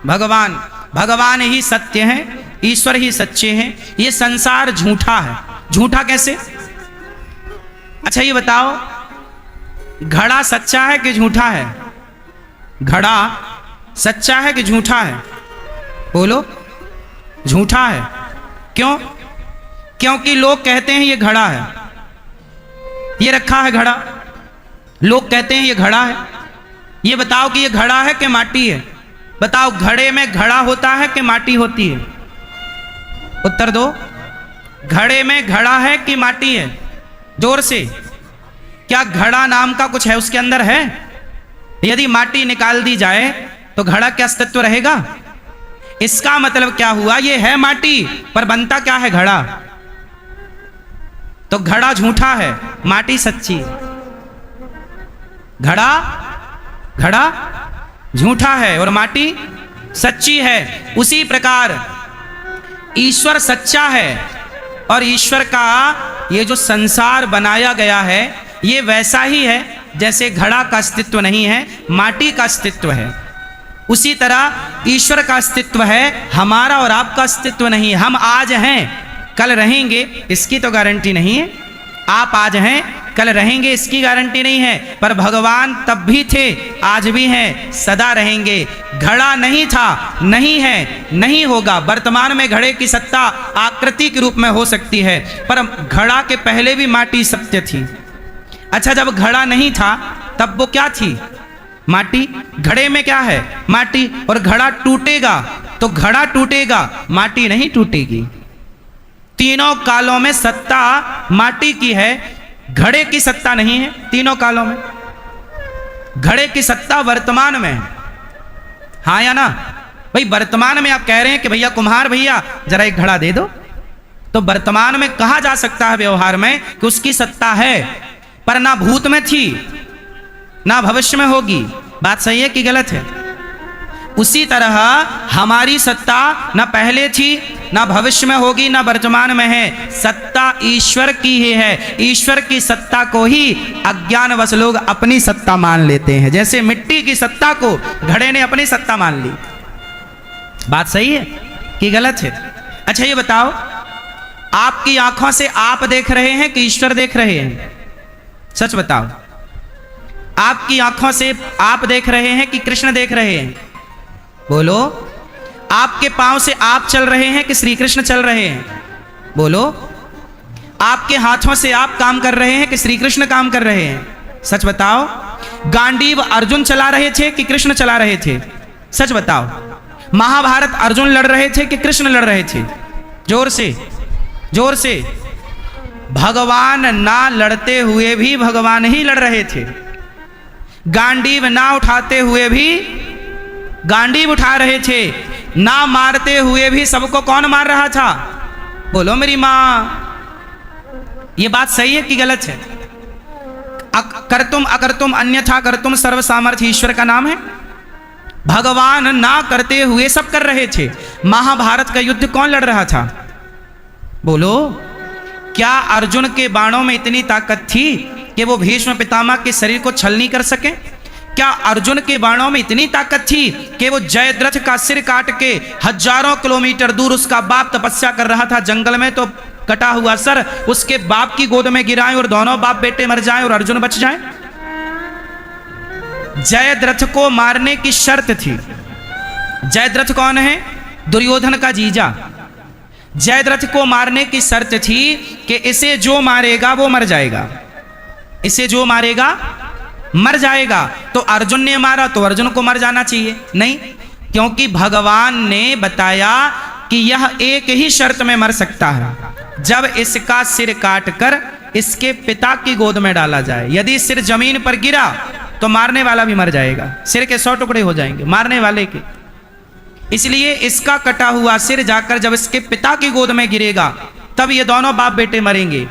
Speaker 1: भगवान। भगवान ही सत्य हैं, ईश्वर ही सच्चे हैं। ये संसार झूठा है। झूठा कैसे? अच्छा ये बताओ, घड़ा सच्चा है कि झूठा है? घड़ा सच्चा है कि झूठा है? बोलो। झूठा है। क्यों? क्योंकि लोग कहते हैं ये घड़ा है, ये रखा है घड़ा, लोग कहते हैं ये घड़ा है। ये बताओ कि ये घड़ा है कि माटी है? बताओ, घड़े में घड़ा होता है कि माटी होती है? उत्तर दो। घड़े में घड़ा है कि माटी है? जोर से। क्या घड़ा नाम का कुछ है उसके अंदर है? यदि माटी निकाल दी जाए तो घड़ा क्या अस्तित्व रहेगा? इसका मतलब क्या हुआ? ये है माटी, पर बनता क्या है? घड़ा। तो घड़ा झूठा है, माटी सच्ची। घड़ा, घड़ा झूठा है और माटी सच्ची है। उसी प्रकार ईश्वर सच्चा है और ईश्वर का ये जो संसार बनाया गया है ये वैसा ही है जैसे घड़ा का अस्तित्व नहीं है, माटी का अस्तित्व है। उसी तरह ईश्वर का अस्तित्व है, हमारा और आपका अस्तित्व नहीं है। हम आज हैं, कल रहेंगे, इसकी तो गारंटी नहीं है। आप आज हैं, कल रहेंगे, इसकी गारंटी नहीं है। पर भगवान तब भी थे, आज भी हैं, सदा रहेंगे। घड़ा नहीं था, नहीं है, नहीं होगा। वर्तमान में घड़े की सत्ता आकृति के रूप में हो सकती है, पर घड़ा के पहले भी माटी सत्य थी। अच्छा, जब घड़ा नहीं था तब वो क्या थी? माटी। घड़े में क्या है? माटी। और घड़ा टूटेगा तो घड़ा टूटेगा, माटी नहीं टूटेगी। तीनों कालों में सत्ता माटी की है, घड़े की सत्ता नहीं है। तीनों कालों में घड़े की सत्ता वर्तमान में है। हाँ या ना? भाई वर्तमान में आप कह रहे हैं कि भैया कुम्हार भैया जरा एक घड़ा दे दो, तो वर्तमान में कहा जा सकता है व्यवहार में कि उसकी सत्ता है, पर ना भूत में थी ना भविष्य में होगी। बात सही है कि गलत है? उसी तरह हमारी सत्ता ना पहले थी, ना भविष्य में होगी, ना वर्तमान में है। सत्ता ईश्वर की ही है। ईश्वर की सत्ता को ही अज्ञानवश लोग अपनी सत्ता मान लेते हैं, जैसे मिट्टी की सत्ता को घड़े ने अपनी सत्ता मान ली। बात सही है कि गलत है? अच्छा ये बताओ, आपकी आंखों से आप देख रहे हैं कि ईश्वर देख रहे हैं? सच बताओ। आपकी आंखों से आप देख रहे हैं कि कृष्ण देख रहे हैं? बोलो। आपके पांव से आप चल रहे हैं कि श्री कृष्ण चल रहे हैं? बोलो। आपके हाथों से आप काम कर रहे हैं कि श्री कृष्ण काम कर रहे हैं? सच बताओ। गांडीव अर्जुन चला रहे थे कि कृष्ण चला रहे थे? सच बताओ। महाभारत अर्जुन लड़ रहे थे कि कृष्ण लड़ रहे थे? जोर से, जोर से। भगवान ना लड़ते हुए भी भगवान ही लड़ रहे थे। गांडीव ना उठाते हुए भी गांडीव उठा रहे थे। ना मारते हुए भी सबको कौन मार रहा था? बोलो मेरी मां। ये बात सही है कि गलत है? करतुम अकर्तुम अन्यथा करतुम सर्व सामर्थ्य ईश्वर का नाम है। भगवान ना करते हुए सब कर रहे थे। महाभारत का युद्ध कौन लड़ रहा था? बोलो। क्या अर्जुन के बाणों में इतनी ताकत थी कि वो भीष्म पितामह के शरीर को छलनी कर सके? क्या अर्जुन के बाणों में इतनी ताकत थी कि वो जयद्रथ का सिर काट के हजारों किलोमीटर दूर उसका बाप तपस्या कर रहा था जंगल में, तो कटा हुआ सर उसके बाप की गोद में गिराएं और दोनों बाप बेटे मर जाएं और अर्जुन बच जाएं। जयद्रथ को मारने की शर्त थी। जयद्रथ कौन है? दुर्योधन का जीजा। जयद्रथ को मारने की शर्त थी कि इसे जो मारेगा वो मर जाएगा, इसे जो मारेगा मर जाएगा। तो अर्जुन ने मारा तो अर्जुन को मर जाना चाहिए, नहीं, क्योंकि भगवान ने बताया कि यह एक ही शर्त में मर सकता है, जब इसका सिर काटकर इसके पिता की गोद में डाला जाए। यदि सिर जमीन पर गिरा तो मारने वाला भी मर जाएगा, सिर के 100 टुकड़े हो जाएंगे मारने वाले के। इसलिए इसका कटा हुआ सिर जाकर जब इसके पिता की गोद में गिरेगा तब ये दोनों बाप बेटे मरेंगे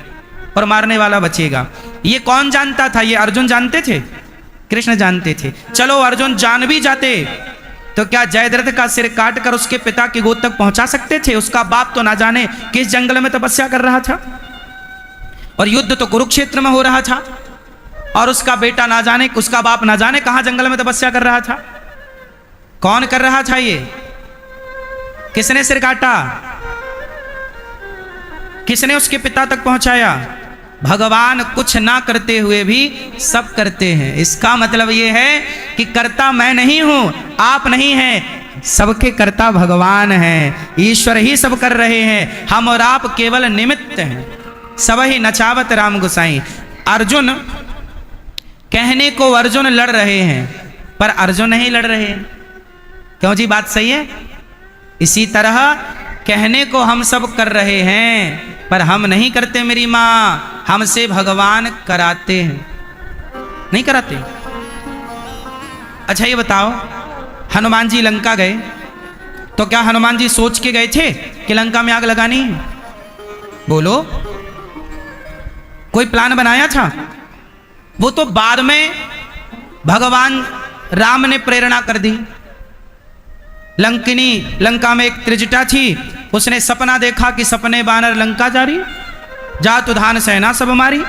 Speaker 1: और मारने वाला बचेगा। ये कौन जानता था? ये अर्जुन जानते थे, कृष्ण जानते थे। चलो अर्जुन जान भी जाते तो क्या जयद्रथ का सिर काट कर उसके पिता की गोद तक पहुंचा सकते थे? उसका बाप तो ना जाने किस जंगल में तपस्या कर रहा था और युद्ध तो कुरुक्षेत्र में हो रहा था, और उसका बेटा ना जाने, उसका बाप ना जाने कहां जंगल में तपस्या कर रहा था। कौन कर रहा था? ये किसने सिर काटा? किसने उसके पिता तक पहुंचाया? भगवान कुछ ना करते हुए भी सब करते हैं। इसका मतलब ये है कि कर्ता मैं नहीं हूं, आप नहीं हैं, सबके कर्ता भगवान हैं। ईश्वर ही सब कर रहे हैं, हम और आप केवल निमित्त हैं। सब ही नचावत राम गुसाई। अर्जुन कहने को अर्जुन लड़ रहे हैं पर अर्जुन नहीं लड़ रहे हैं। क्यों जी? बात सही है। इसी तरह कहने को हम सब कर रहे हैं पर हम नहीं करते मेरी माँ, हमसे भगवान कराते हैं, नहीं कराते। अच्छा ये बताओ, हनुमान जी लंका गए तो क्या हनुमान जी सोच के गए थे कि लंका में आग लगानी है? बोलो, कोई प्लान बनाया था? वो तो बाद में भगवान राम ने प्रेरणा कर दी। लंकिनी, लंका में एक त्रिजटा थी, उसने सपना देखा कि सपने बानर लंका जा रही, जात उधान सेना सब मारी।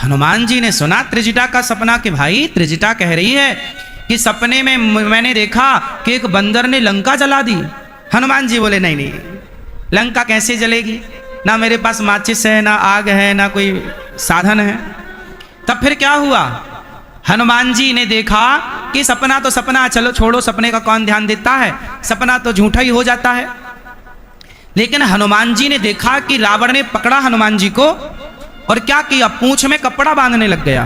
Speaker 1: हनुमान जी ने सुना त्रिजटा का सपना कि भाई त्रिजटा कह रही है कि सपने में मैंने देखा कि एक बंदर ने लंका जला दी। हनुमान जी बोले नहीं नहीं, लंका कैसे जलेगी, ना मेरे पास माचिस है, ना आग है, ना कोई साधन है। तब फिर क्या हुआ? हनुमान जी ने देखा कि सपना तो सपना, चलो छोड़ो, सपने का कौन ध्यान देता है, सपना तो झूठा ही हो जाता है। लेकिन हनुमान जी ने देखा कि रावण ने पकड़ा हनुमान जी को और क्या किया? पूंछ में कपड़ा बांधने लग गया।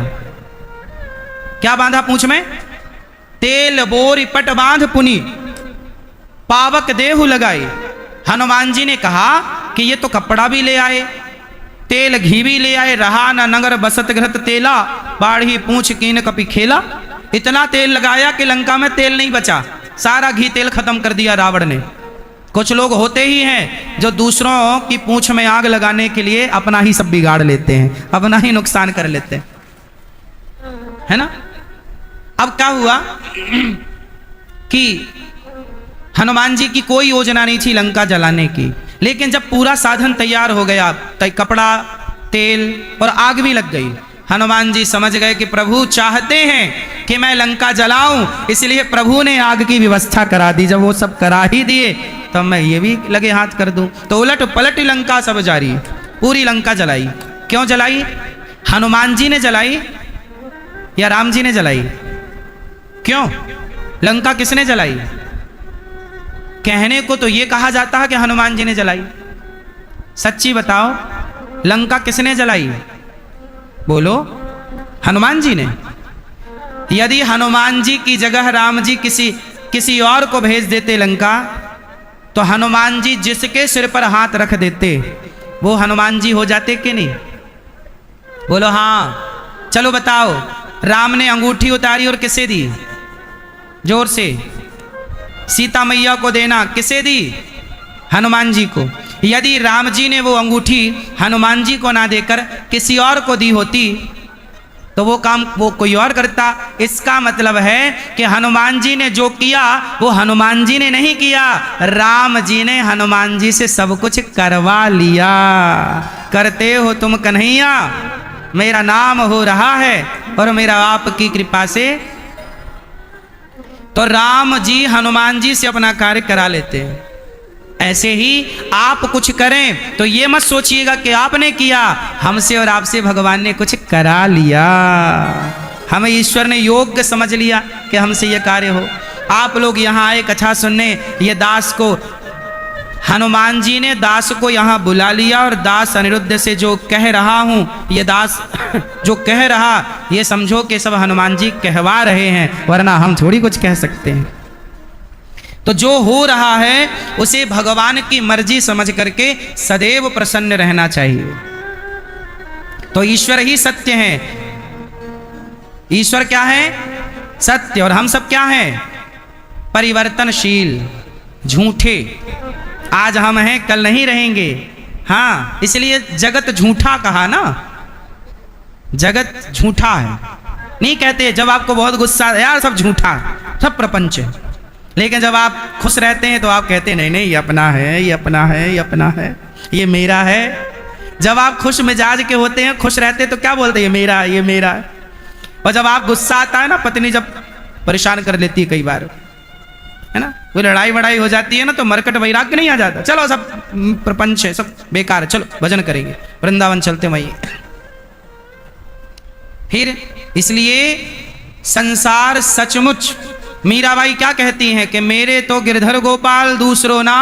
Speaker 1: क्या बांधा पूंछ में? तेल बोरी पट बांध पुनी पावक देहु लगाए। हनुमान जी ने कहा कि ये तो कपड़ा भी ले आए, तेल घी भी ले आए, रहा न नगर बसत घृत तेला, बाढ़ी पूंछ कीन कपि खेला। इतना तेल लगाया कि लंका में तेल नहीं बचा, सारा घी तेल खत्म कर दिया रावण ने। कुछ लोग होते ही हैं जो दूसरों की पूंछ में आग लगाने के लिए अपना ही सब बिगाड़ लेते हैं, अपना ही नुकसान कर लेते हैं, है ना। अब क्या हुआ कि हनुमान जी की कोई योजना नहीं थी लंका जलाने की, लेकिन जब पूरा साधन तैयार हो गया, कपड़ा, तेल और आग भी लग गई, हनुमान जी समझ गए कि प्रभु चाहते हैं कि मैं लंका जलाऊं, इसलिए प्रभु ने आग की व्यवस्था करा दी। जब वो सब करा ही दिए तब मैं ये भी लगे हाथ कर दूं। तो उलट पलट लंका सब जारी, पूरी लंका जलाई। क्यों जलाई? हनुमान जी ने जलाई या राम जी ने जलाई? क्यों? लंका किसने जलाई? कहने को तो ये कहा जाता है कि हनुमान जी ने जलाई। सच्ची बताओ, लंका किसने जलाई? बोलो, हनुमान जी ने। यदि हनुमान जी की जगह राम जी किसी और को भेज देते लंका, तो हनुमान जी जिसके सिर पर हाथ रख देते वो हनुमान जी हो जाते कि नहीं? बोलो हाँ। चलो बताओ, राम ने अंगूठी उतारी और किसे दी? जोर से। सीता मैया को देना किसे दी? हनुमान जी को। यदि राम जी ने वो अंगूठी हनुमान जी को ना देकर किसी और को दी होती तो वो काम वो कोई और करता। इसका मतलब है कि हनुमान जी ने जो किया वो हनुमान जी ने नहीं किया, राम जी ने हनुमान जी से सब कुछ करवा लिया। करते हो तुम कन्हैया, मेरा नाम हो रहा है और मेरा आपकी कृपा से। तो राम जी हनुमान जी से अपना कार्य करा लेते हैं। ऐसे ही आप कुछ करें तो ये मत सोचिएगा कि आपने किया, हमसे और आपसे भगवान ने कुछ करा लिया, हमें ईश्वर ने योग्य समझ लिया कि हमसे ये कार्य हो। आप लोग यहाँ आए कथा सुनने, ये दास को, हनुमान जी ने दास को यहाँ बुला लिया और दास अनिरुद्ध से जो कह रहा हूँ, ये दास जो कह रहा, ये समझो कि सब हनुमान जी कहवा रहे हैं, वरना हम थोड़ी कुछ कह सकते हैं। तो जो हो रहा है उसे भगवान की मर्जी समझ करके सदैव प्रसन्न रहना चाहिए। तो ईश्वर ही सत्य है, ईश्वर क्या है? सत्य। और हम सब क्या हैं? परिवर्तनशील, झूठे। आज हम हैं, कल नहीं रहेंगे। हाँ, इसलिए जगत झूठा कहा ना, जगत झूठा है। नहीं कहते जब आपको बहुत गुस्सा, यार सब झूठा, सब प्रपंच है। लेकिन जब आप खुश रहते हैं तो आप कहते हैं नहीं नहीं, ये अपना है, ये अपना है, ये अपना है, ये मेरा है। जब आप खुश मिजाज के होते हैं, खुश रहते हैं, तो क्या बोलते हैं? ये मेरा है, ये मेरा है। और जब आप गुस्सा आता है ना, पत्नी जब परेशान कर लेती है कई बार, है ना, वो लड़ाई वड़ाई हो जाती है ना, तो मरकट वैराग्य नहीं आ जाता, चलो सब प्रपंच है, सब बेकार है, चलो भजन करेंगे, वृंदावन चलते वहीं। फिर इसलिए संसार सचमुच, मीराबाई क्या कहती हैं कि मेरे तो गिरधर गोपाल दूसरो ना।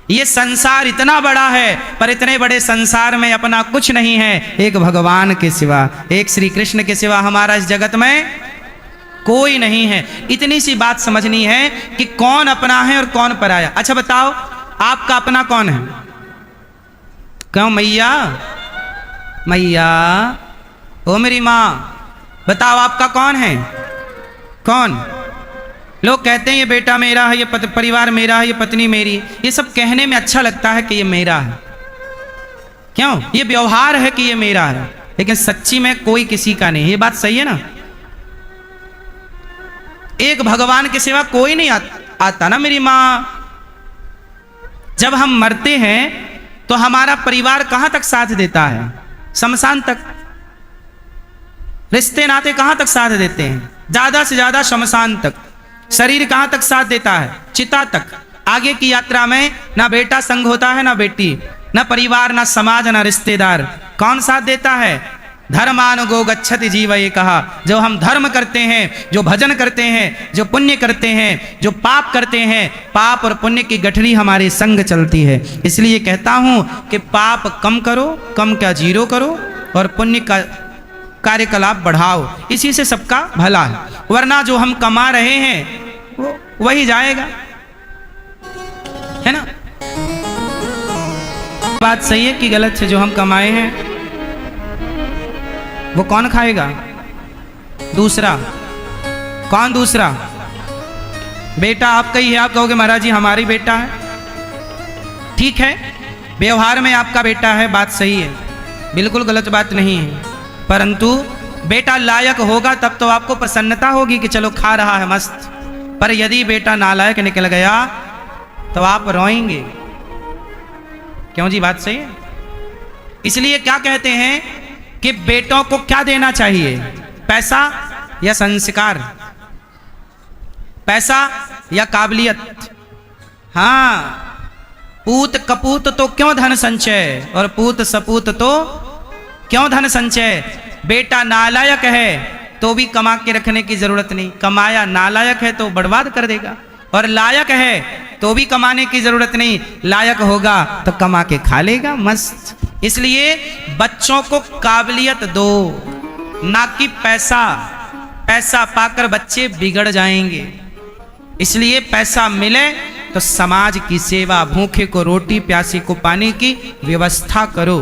Speaker 1: ये संसार इतना बड़ा है, पर इतने बड़े संसार में अपना कुछ नहीं है, एक भगवान के सिवा, एक श्री कृष्ण के सिवा हमारा इस जगत में कोई नहीं है। इतनी सी बात समझनी है कि कौन अपना है और कौन पराया। अच्छा बताओ, आपका अपना कौन है? क्यों मैया? मैया, ओ मेरी माँ, बताओ आपका कौन है? कौन? लोग कहते हैं ये बेटा मेरा है, ये परिवार मेरा है, ये पत्नी मेरी। ये सब कहने में अच्छा लगता है कि ये मेरा है, क्यों? ये व्यवहार है कि ये मेरा है, लेकिन सच्ची में कोई किसी का नहीं। ये बात सही है ना? एक भगवान के सिवा कोई नहीं आता ना मेरी माँ। जब हम मरते हैं तो हमारा परिवार कहां तक साथ देता है? शमशान तक। रिश्ते नाते कहां तक साथ देते हैं? ज्यादा से ज्यादा शमशान तक। शरीर कहां तक साथ देता है? चिता तक। आगे की यात्रा में ना बेटा संग होता है, ना बेटी, ना परिवार, ना समाज, ना रिश्तेदार। कौन साथ देता है? धर्मानुगो गच्छति जीव, ये कहा। जो हम धर्म करते हैं, जो भजन करते हैं, जो पुण्य करते हैं, जो पाप करते हैं, पाप और पुण्य की गठरी हमारे संग चलती है। इसलिए कहता हूं कि पाप कम करो, कम क्या जीरो करो, और पुण्य का कार्यकलाप बढ़ाओ, इसी से सबका भला है। वरना जो हम कमा रहे हैं वो वही जाएगा, है ना? बात सही है कि गलत है? जो हम कमाए हैं वो कौन खाएगा? दूसरा। कौन दूसरा? बेटा आपका ही है। आप कहोगे महाराज जी हमारी बेटा है, ठीक है, व्यवहार में आपका बेटा है, बात सही है, बिल्कुल गलत बात नहीं है। परंतु बेटा लायक होगा तब तो आपको प्रसन्नता होगी कि चलो खा रहा है मस्त। पर यदि बेटा नालायक निकल गया तो आप रोएंगे। क्यों जी? बात सही है। इसलिए क्या कहते हैं कि बेटों को क्या देना चाहिए? पैसा या संस्कार? पैसा या काबिलियत? हाँ, पूत कपूत तो क्यों धन संचय, और पूत सपूत तो क्यों धन संचय। बेटा नालायक है तो भी कमा के रखने की जरूरत नहीं, कमाया नालायक है तो बर्बाद कर देगा। और लायक है तो भी कमाने की जरूरत नहीं, लायक होगा तो कमा के खा लेगा मस्त। इसलिए बच्चों को काबिलियत दो, ना कि पैसा। पैसा पाकर बच्चे बिगड़ जाएंगे। इसलिए पैसा मिले तो समाज की सेवा, भूखे को रोटी, प्यासी को पानी की व्यवस्था करो।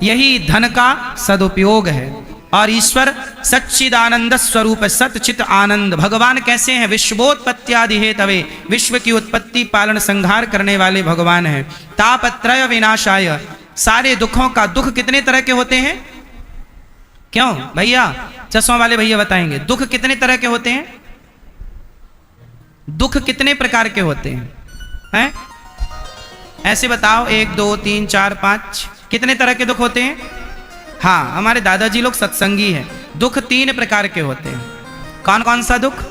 Speaker 1: यही धन का सदुपयोग है। और ईश्वर सच्चिदानंद स्वरूप, सतचित आनंद। भगवान कैसे हैं? विश्वोत्पत्त्यादि हेतवे, विश्व की उत्पत्ति पालन संहार करने वाले भगवान हैं। तापत्रय विनाशाय, सारे दुखों का, दुख कितने तरह के होते हैं? क्यों भैया? चश्मा वाले भैया बताएंगे दुख कितने तरह के होते हैं? दुख कितने प्रकार के होते हैं? ऐसे बताओ, 1 2 3 4 5 कितने तरह के दुख होते हैं? हाँ, हमारे दादाजी लोग सत्संगी हैं। दुख 3 प्रकार के होते हैं। कौन कौन सा दुख?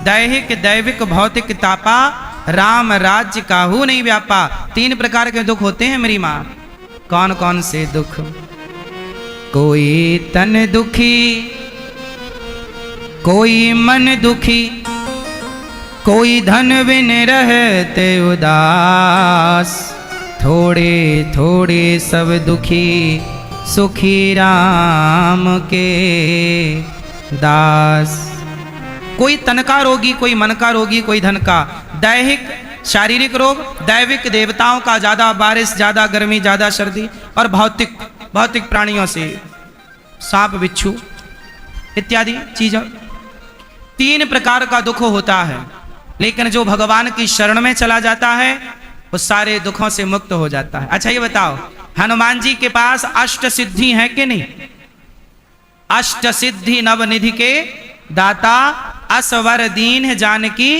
Speaker 1: दैहिक, दैविक, भौतिक, तापा राम राज्य काहू नहीं व्यापा। 3 प्रकार के दुख होते हैं मेरी माँ। कौन कौन से दुख? कोई तन दुखी, कोई मन दुखी, कोई धन बिन रहते उदास, थोड़े थोड़े सब दुखी, सुखी राम के दास। कोई तन का रोगी, कोई मन का रोगी, कोई धन का। दैहिक शारीरिक रोग, दैविक देवताओं का, ज्यादा बारिश, ज्यादा गर्मी, ज्यादा सर्दी, और भौतिक प्राणियों से सांप बिच्छू इत्यादि चीजों। 3 प्रकार का दुख होता है। लेकिन जो भगवान की शरण में चला जाता है वो सारे दुखों से मुक्त हो जाता है। अच्छा ये बताओ, हनुमान जी के पास अष्ट सिद्धि है कि नहीं? अष्ट सिद्धि नवनिधि के दाता, असवर दीन जानकी।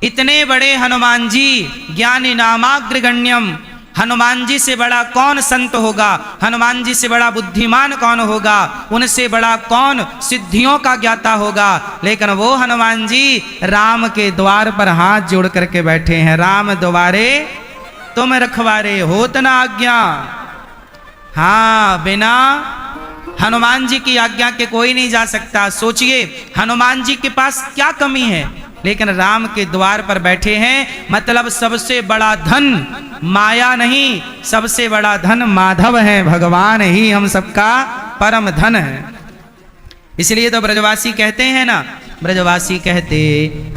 Speaker 1: इतने बड़े हनुमान जी, ज्ञानी नामाग्रगण्यम। हनुमान जी से बड़ा कौन संत होगा? हनुमान जी से बड़ा बुद्धिमान कौन होगा? उनसे बड़ा कौन सिद्धियों का ज्ञाता होगा? लेकिन वो हनुमान जी राम के द्वार पर हाथ जोड़ करके बैठे हैं। राम द्वारे तुम रखवारे, होत न आज्ञा। हाँ, बिना हनुमान जी की आज्ञा के कोई नहीं जा सकता। सोचिए हनुमान जी के पास क्या कमी है, लेकिन राम के द्वार पर बैठे हैं। मतलब सबसे बड़ा धन माया नहीं, सबसे बड़ा धन माधव है। भगवान ही हम सबका परम धन है। इसलिए तो ब्रजवासी कहते हैं ना, ब्रजवासी कहते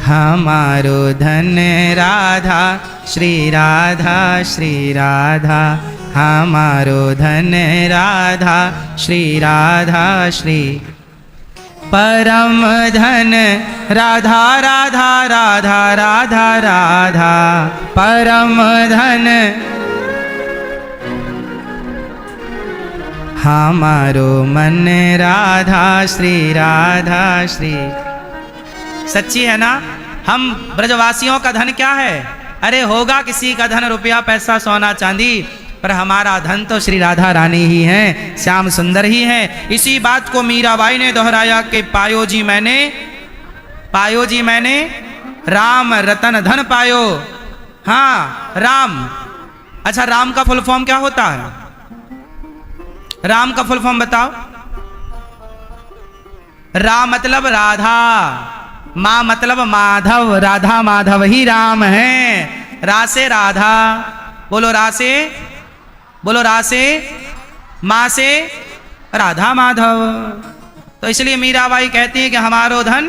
Speaker 1: हमारो धन राधा, श्री राधा श्री राधा, हमारो धन राधा, श्री राधा श्री। परम धन राधा राधा राधा राधा राधा, परम धन हमारो मन राधा, श्री राधा श्री। सच्ची है ना? हम ब्रजवासियों का धन क्या है? अरे होगा किसी का धन रुपया पैसा सोना चांदी, पर हमारा धन तो श्री राधा रानी ही हैं, श्याम सुंदर ही हैं। इसी बात को मीराबाई ने दोहराया कि पायो जी मैंने राम रतन धन पायो। हाँ राम। अच्छा राम का फुल फॉर्म क्या होता है? राम का फुल फॉर्म बताओ। राम मतलब राधा, माँ मतलब माधव, राधा माधव ही राम है। रा से राधा, बोलो रा से, बोलो रा से, माँ से राधा माधव। तो इसलिए मीराबाई कहती है कि हमारो धन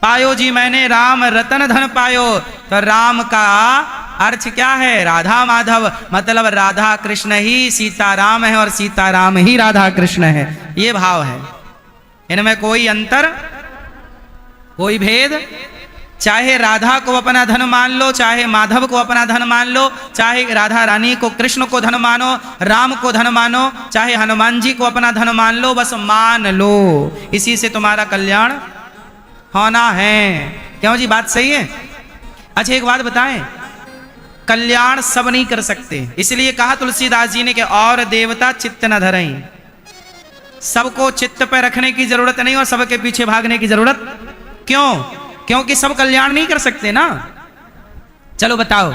Speaker 1: पायो जी मैंने राम रतन धन पायो। तो राम का अर्थ क्या है? राधा माधव। मतलब राधा कृष्ण ही सीताराम है और सीताराम ही राधा कृष्ण है। ये भाव है, इनमें कोई अंतर, कोई भेद। चाहे राधा को अपना धन मान लो, चाहे माधव को अपना धन मान लो, चाहे राधा रानी को कृष्ण को धन मानो, राम को धन मानो, चाहे हनुमान जी को अपना धन मान लो, बस मान लो, इसी से तुम्हारा कल्याण होना है। क्यों जी, बात सही है? अच्छा एक बात बताएं, कल्याण सब नहीं कर सकते, इसलिए कहा तुलसीदास जी ने कि और देवता चित्त न धरई। सबको चित्त पे रखने की जरूरत नहीं और सबके पीछे भागने की जरूरत क्यों? क्योंकि सब कल्याण नहीं कर सकते ना। चलो बताओ,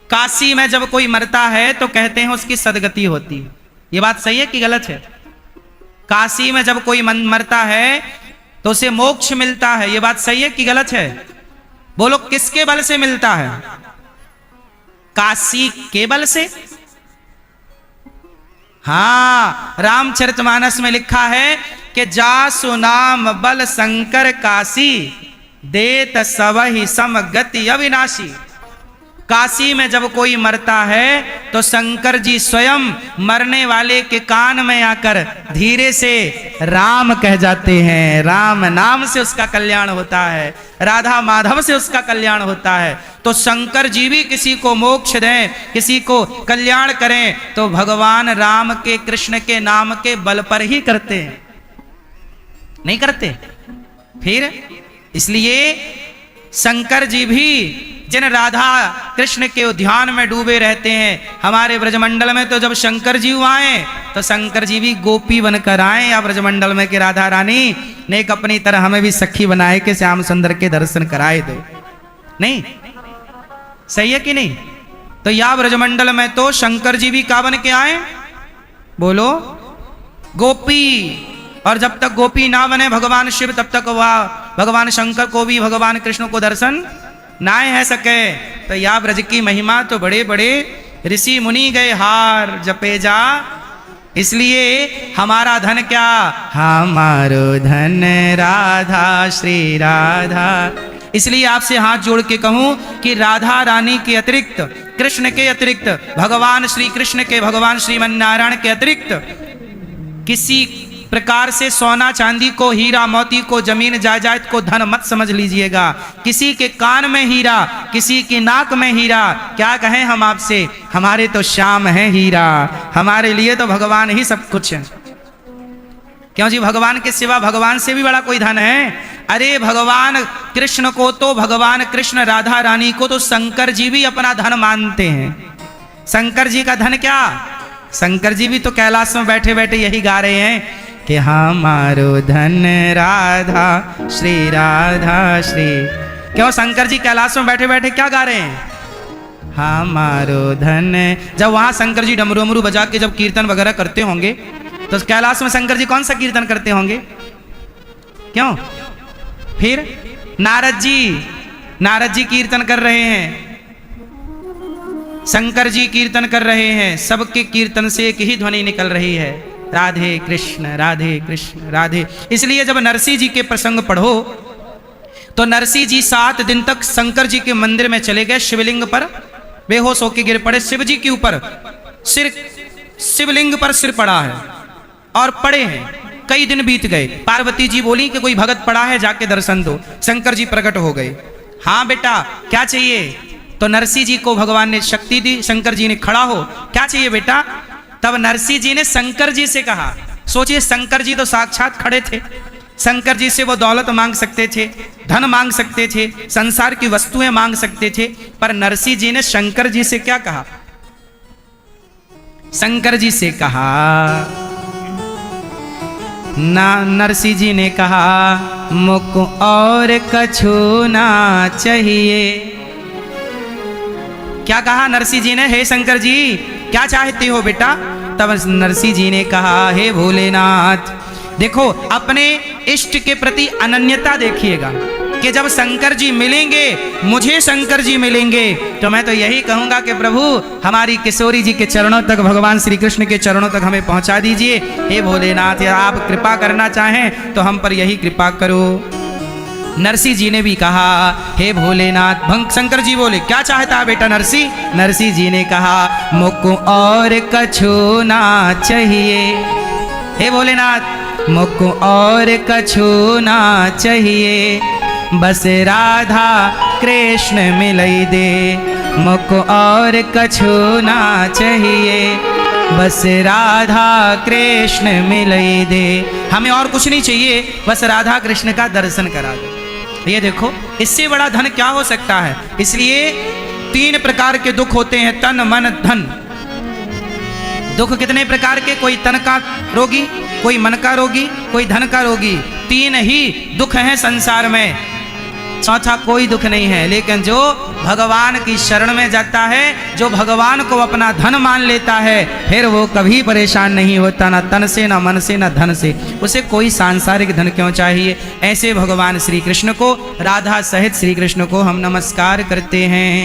Speaker 1: काशी में जब कोई मरता है तो कहते हैं उसकी सदगति होती है। ये बात सही है कि गलत है? काशी में जब कोई मरता है तो उसे मोक्ष मिलता है। ये बात सही है कि गलत है? बोलो किसके बल से मिलता है? काशी के बल से। हाँ, रामचरितमानस में लिखा है कि जासु नाम बल शंकर काशी, देत सबहि समगति अविनाशी। काशी में जब कोई मरता है तो शंकर जी स्वयं मरने वाले के कान में आकर धीरे से राम कह जाते हैं। राम नाम से उसका कल्याण होता है, राधा माधव से उसका कल्याण होता है। तो शंकर जी भी किसी को मोक्ष दें, किसी को कल्याण करें तो भगवान राम के, कृष्ण के नाम के बल पर ही करते हैं, नहीं करते फिर। इसलिए शंकर जी भी जिन राधा कृष्ण के उद्यान में डूबे रहते हैं, हमारे ब्रजमंडल में तो जब शंकर जी आए तो शंकर जी भी गोपी बनकर आए या ब्रजमंडल में कि राधा रानी ने एक अपनी तरह हमें भी सखी बनाए के श्याम सुंदर के दर्शन कराए दो। नहीं? सही है कि नहीं? तो या ब्रजमंडल में तो शंकर जी भी का बन के आए? बोलो, गोपी। और जब तक गोपी ना बने भगवान शिव, तब तक वह भगवान शंकर को भी भगवान कृष्ण को दर्शन ना है सके। तो या ब्रज की महिमा तो बड़े बड़े ऋषि मुनि गए हार जपे जा। इसलिए हमारा धन क्या? हमारो धन राधा, श्री राधा। इसलिए आपसे हाथ जोड़ के कहूं कि राधा रानी के अतिरिक्त, कृष्ण के अतिरिक्त, भगवान श्री कृष्ण के, भगवान श्रीमन नारायण के अतिरिक्त किसी प्रकार से सोना चांदी को, हीरा मोती को, जमीन जायदाद को धन मत समझ लीजिएगा। किसी के कान में हीरा, किसी की नाक में हीरा, क्या कहें हम आपसे? हमारे तो श्याम है हीरा, हमारे लिए तो भगवान ही सब कुछ है। क्यों जी? भगवान के सिवा भगवान से भी बड़ा कोई धन है? अरे भगवान कृष्ण को तो, भगवान कृष्ण राधा रानी को तो शंकर जी भी अपना धन मानते हैं। शंकर जी का धन क्या? शंकर जी भी तो कैलाश में बैठे बैठे यही गा रहे हैं कि हमारो धन राधा, श्री राधा श्री। क्यों? शंकर जी कैलाश में बैठे बैठे क्या गा रहे हैं? हमारो धन। जब वहां शंकर जी डमरू अमरू बजा के जब कीर्तन वगैरह करते होंगे, तो कैलाश में शंकर जी कौन सा कीर्तन करते होंगे? क्यों? फिर नारद जी कीर्तन कर रहे हैं, शंकर जी कीर्तन कर रहे हैं। सबके कीर्तन से एक ही ध्वनि निकल रही है, राधे कृष्ण राधे कृष्ण राधे। इसलिए जब नरसिंह जी के प्रसंग पढ़ो तो नरसिंह जी 7 दिन तक शंकर जी के मंदिर में चले गए, शिवलिंग पर बेहोश होकर गिर पड़े। शिव जी के ऊपर सिर, शिवलिंग पर सिर पड़ा है और पड़े हैं। कई दिन बीत गए। पार्वती जी बोली कि कोई भगत पड़ा है, जाके दर्शन दो। शंकर जी प्रकट हो गए। हाँ बेटा क्या चाहिए? तो नरसिंह जी को भगवान ने शक्ति दी। शंकर जी ने खड़ा हो, क्या चाहिए बेटा? तब नरसिंह जी ने शंकर जी से कहा। सोचिए, शंकर जी तो साक्षात खड़े थे। शंकर जी से वो दौलत मांग सकते थे, धन मांग सकते थे, संसार की वस्तुएं मांग सकते थे, पर नरसिंह जी ने शंकर जी से क्या कहा? शंकर जी से कहा ना, नरसिंह जी ने कहा मुझको और कछु ना चाहिए। क्या कहा नरसिंह जी ने? हे शंकर जी क्या चाहते हो बेटा? तब नरसिंह जी ने कहा, हे भोलेनाथ, देखो अपने इष्ट के प्रति अनन्यता देखिएगा कि जब शंकर जी मिलेंगे, मुझे शंकर जी मिलेंगे, तो मैं तो यही कहूंगा कि प्रभु हमारी किशोरी जी के चरणों तक, भगवान श्री कृष्ण के चरणों तक हमें पहुंचा दीजिए। हे भोलेनाथ, आप कृपा करना चाहें तो हम पर यही कृपा करो। नरसिंह जी ने भी कहा, हे भोलेनाथ। शंकर जी बोले, क्या चाहता है बेटा नरसिंह? नरसिंह जी ने कहा, मुझको और कछु ना चाहिए। हे भोलेनाथ, मुझको और कछु ना चाहिए, बस राधा कृष्ण मिलई दे। मुझको और कछु ना चाहिए, बस राधा कृष्ण मिलई दे। हमें और कुछ नहीं चाहिए, बस राधा कृष्ण का दर्शन करा दे। ये देखो, इससे बड़ा धन क्या हो सकता है? इसलिए 3 प्रकार के दुख होते हैं, तन मन धन। दुख कितने प्रकार के? कोई तन का रोगी, कोई मन का रोगी, कोई धन का रोगी। 3 ही दुख हैं संसार में, चौथा कोई दुख नहीं है। लेकिन जो भगवान की शरण में जाता है, जो भगवान को अपना धन मान लेता है, फिर वो कभी परेशान नहीं होता, ना तन से, ना मन से, ना धन से। उसे कोई सांसारिक धन क्यों चाहिए? ऐसे भगवान श्री कृष्ण को, राधा सहित श्री कृष्ण को हम नमस्कार करते हैं।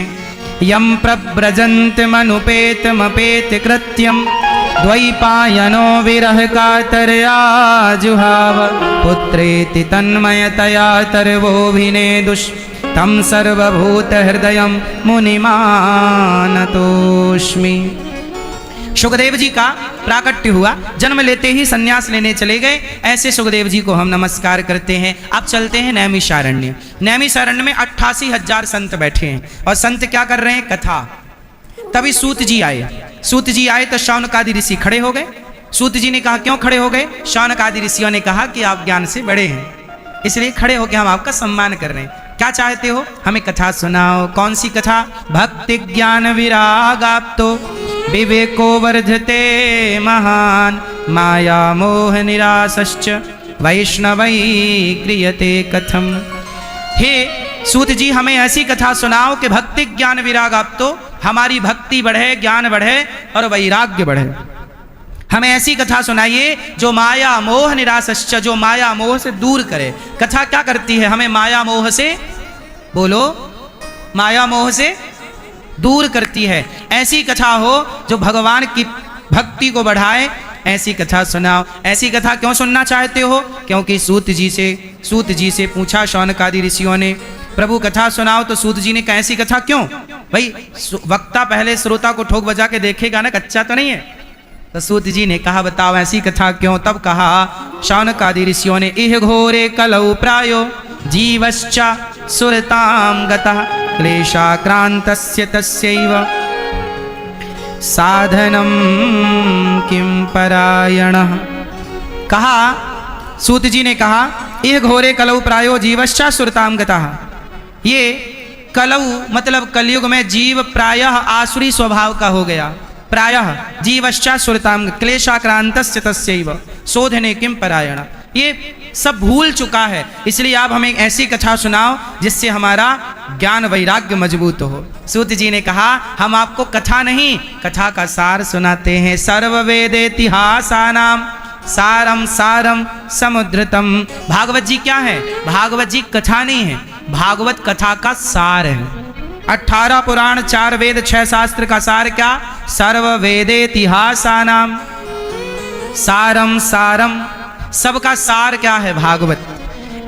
Speaker 1: यम प्रव्रजन्त मनुपेतमपेत कृत्यम द्वैपायनो विरह कातरया जुहाव पुत्रेति तन्मयतया तरवोभिनेदुष तम सर्वभूत हृदयम मुनिमानतोष्मि। सुखदेव जी का प्राकट्य हुआ, जन्म लेते ही सन्यास लेने चले गए। ऐसे सुखदेव जी को हम नमस्कार करते हैं। अब चलते हैं नैमिषारण्य। नैमिषारण्य में 88,000 संत बैठे हैं और संत क्या कर रहे हैं? कथा। तभी सूत जी आए। सूत जी आए तो शौनकादि ऋषि खड़े हो गए। सूत जी ने कहा, क्यों खड़े हो गए? शौनकादि ऋषियों ने कहा कि आप ज्ञान से बड़े हैं, इसलिए खड़े होकर हम आपका सम्मान कर रहे हैं। क्या चाहते हो? हमें कथा सुनाओ। कौन सी कथा? भक्ति ज्ञान विरागाप्तो विवेको वर्धते महान माया मोह निरासश्च वैष्णवै क्रियते कथम। हे सूत जी हमें ऐसी कथा सुनाओ कि भक्ति ज्ञान विराग, अब तो हमारी भक्ति बढ़े, ज्ञान बढ़े और वैराग्य बढ़े। हमें ऐसी कथा सुनाइए जो माया मोह निरासश्च, जो माया मोह से दूर करे। कथा क्या करती है? हमें माया मोह से, बोलो, माया मोह से दूर करती है। ऐसी कथा हो जो भगवान की भक्ति को बढ़ाए, ऐसी कथा सुनाओ। ऐसी कथा क्यों सुनना चाहते हो? क्योंकि सूत जी से पूछा शौनकादि ऋषियों ने, प्रभु कथा सुनाओ। तो सूत जी ने कहा ऐसी कथा क्यों? भाई वक्ता पहले श्रोता को ठोक बजा के देखेगा ना, कच्चा तो नहीं है। तो सूत जी ने कहा बताओ ऐसी कथा क्यों? तब कहा शौनकादि ऋषियों ने, इह घोरे कलौ प्रायो जीवश्च सुरतां गतः क्लेशाक्रांतस्य तस्यैव साधनम किम परायणः। कहा, सूत जी ने कहा, यह घोरे कलौ प्रायो जीवश्च सुरतां गतः। ये कलौ मतलब कलयुग में जीव प्रायः आसुरी स्वभाव का हो गया। प्रायः जीवश्च सुरतां क्लेशाक्रांतस्य तस्यैव शोधने किम परायण। ये सब भूल चुका है, इसलिए आप हमें ऐसी कथा सुनाओ जिससे हमारा ज्ञान वैराग्य मजबूत हो। सूत जी ने कहा हम आपको कथा नहीं, कथा का सार सुनाते हैं। सर्ववेदेतिहासानां सारम सारम समुद्रतम। भागवत जी क्या है? भागवत जी कथा नहीं है, भागवत कथा का सार है। 18 पुराण 4 वेद 6 शास्त्र का सार क्या? सर्ववेदेतिहासानां सारम सारम। सबका सार क्या है? भागवत।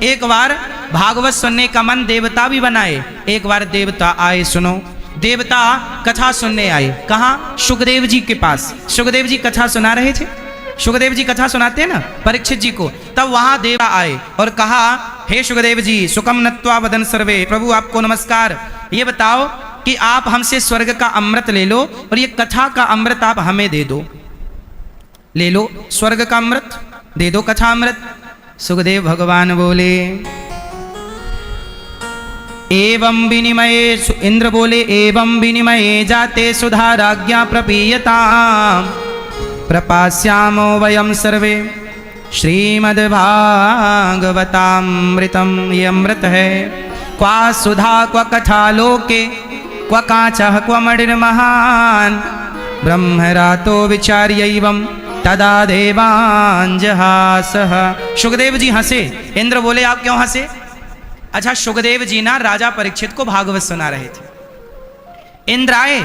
Speaker 1: एक बार भागवत सुनने का मन देवता भी बनाए। एक बार देवता आए, सुनो, देवता कथा सुनने आए। कहाँ? सुखदेव जी के पास। सुखदेव जी कथा सुना रहे थे। सुखदेव जी कथा सुनाते हैं ना परीक्षित जी को। तब वहां देवता आए और कहा, हे सुखदेव जी, सुखम नत्वा वदन सर्वे, प्रभु आपको नमस्कार। ये बताओ कि आप हमसे स्वर्ग का अमृत ले लो और ये कथा का अमृत आप हमें दे दो। ले लो स्वर्ग का अमृत, दे दो कथा अमृत। सुखदेव भगवान बोले, एवं विनिमये, इंद्र बोले, एवं विनिमये जाते सुधा राज्ञा प्रपीयताम् प्रपास्यामो वयं सर्वे श्रीमद्भागवतामृतम्। ये अमृत है। क्वा सुधा क्व कथा लोके क्व काचः क्व मणिर्महान् ब्रह्मरातो विचार्यैवं तदा देवांजहासः। सुखदेव जी हंसे। इंद्र बोले आप क्यों हंसे? अच्छा, सुखदेव जी ना राजा परीक्षित को भागवत सुना रहे थे। इंद्र आए,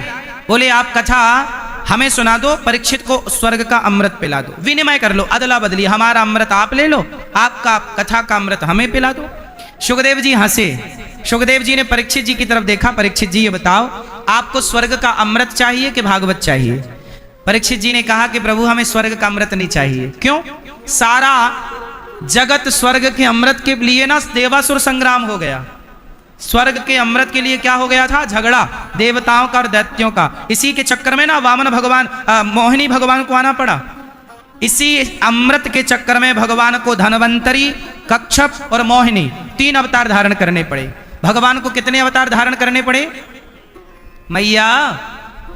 Speaker 1: बोले आप कथा हमें सुना दो, परीक्षित को स्वर्ग का अमृत पिला दो, विनिमय कर लो, अदला बदली, हमारा अमृत आप ले लो, आपका कथा का अमृत हमें पिला दो। सुखदेव जी हंसे। सुखदेव जी ने परीक्षित जी की तरफ देखा, परीक्षित जी ये बताओ आपको स्वर्ग का अमृत चाहिए कि भागवत चाहिए? परीक्षित जी ने कहा कि प्रभु हमें स्वर्ग का अमृत नहीं चाहिए। क्यों? सारा जगत स्वर्ग के अमृत के लिए ना देवासुर संग्राम हो गया। स्वर्ग के अमृत के लिए क्या हो गया था? झगड़ा देवताओं का और दैत्यों का। इसी के चक्कर में ना वामन भगवान, मोहिनी भगवान को आना पड़ा। इसी अमृत के चक्कर में भगवान को धनवंतरी, कच्छप और मोहिनी 3 अवतार धारण करने पड़े। भगवान को कितने अवतार धारण करने पड़े? मैया,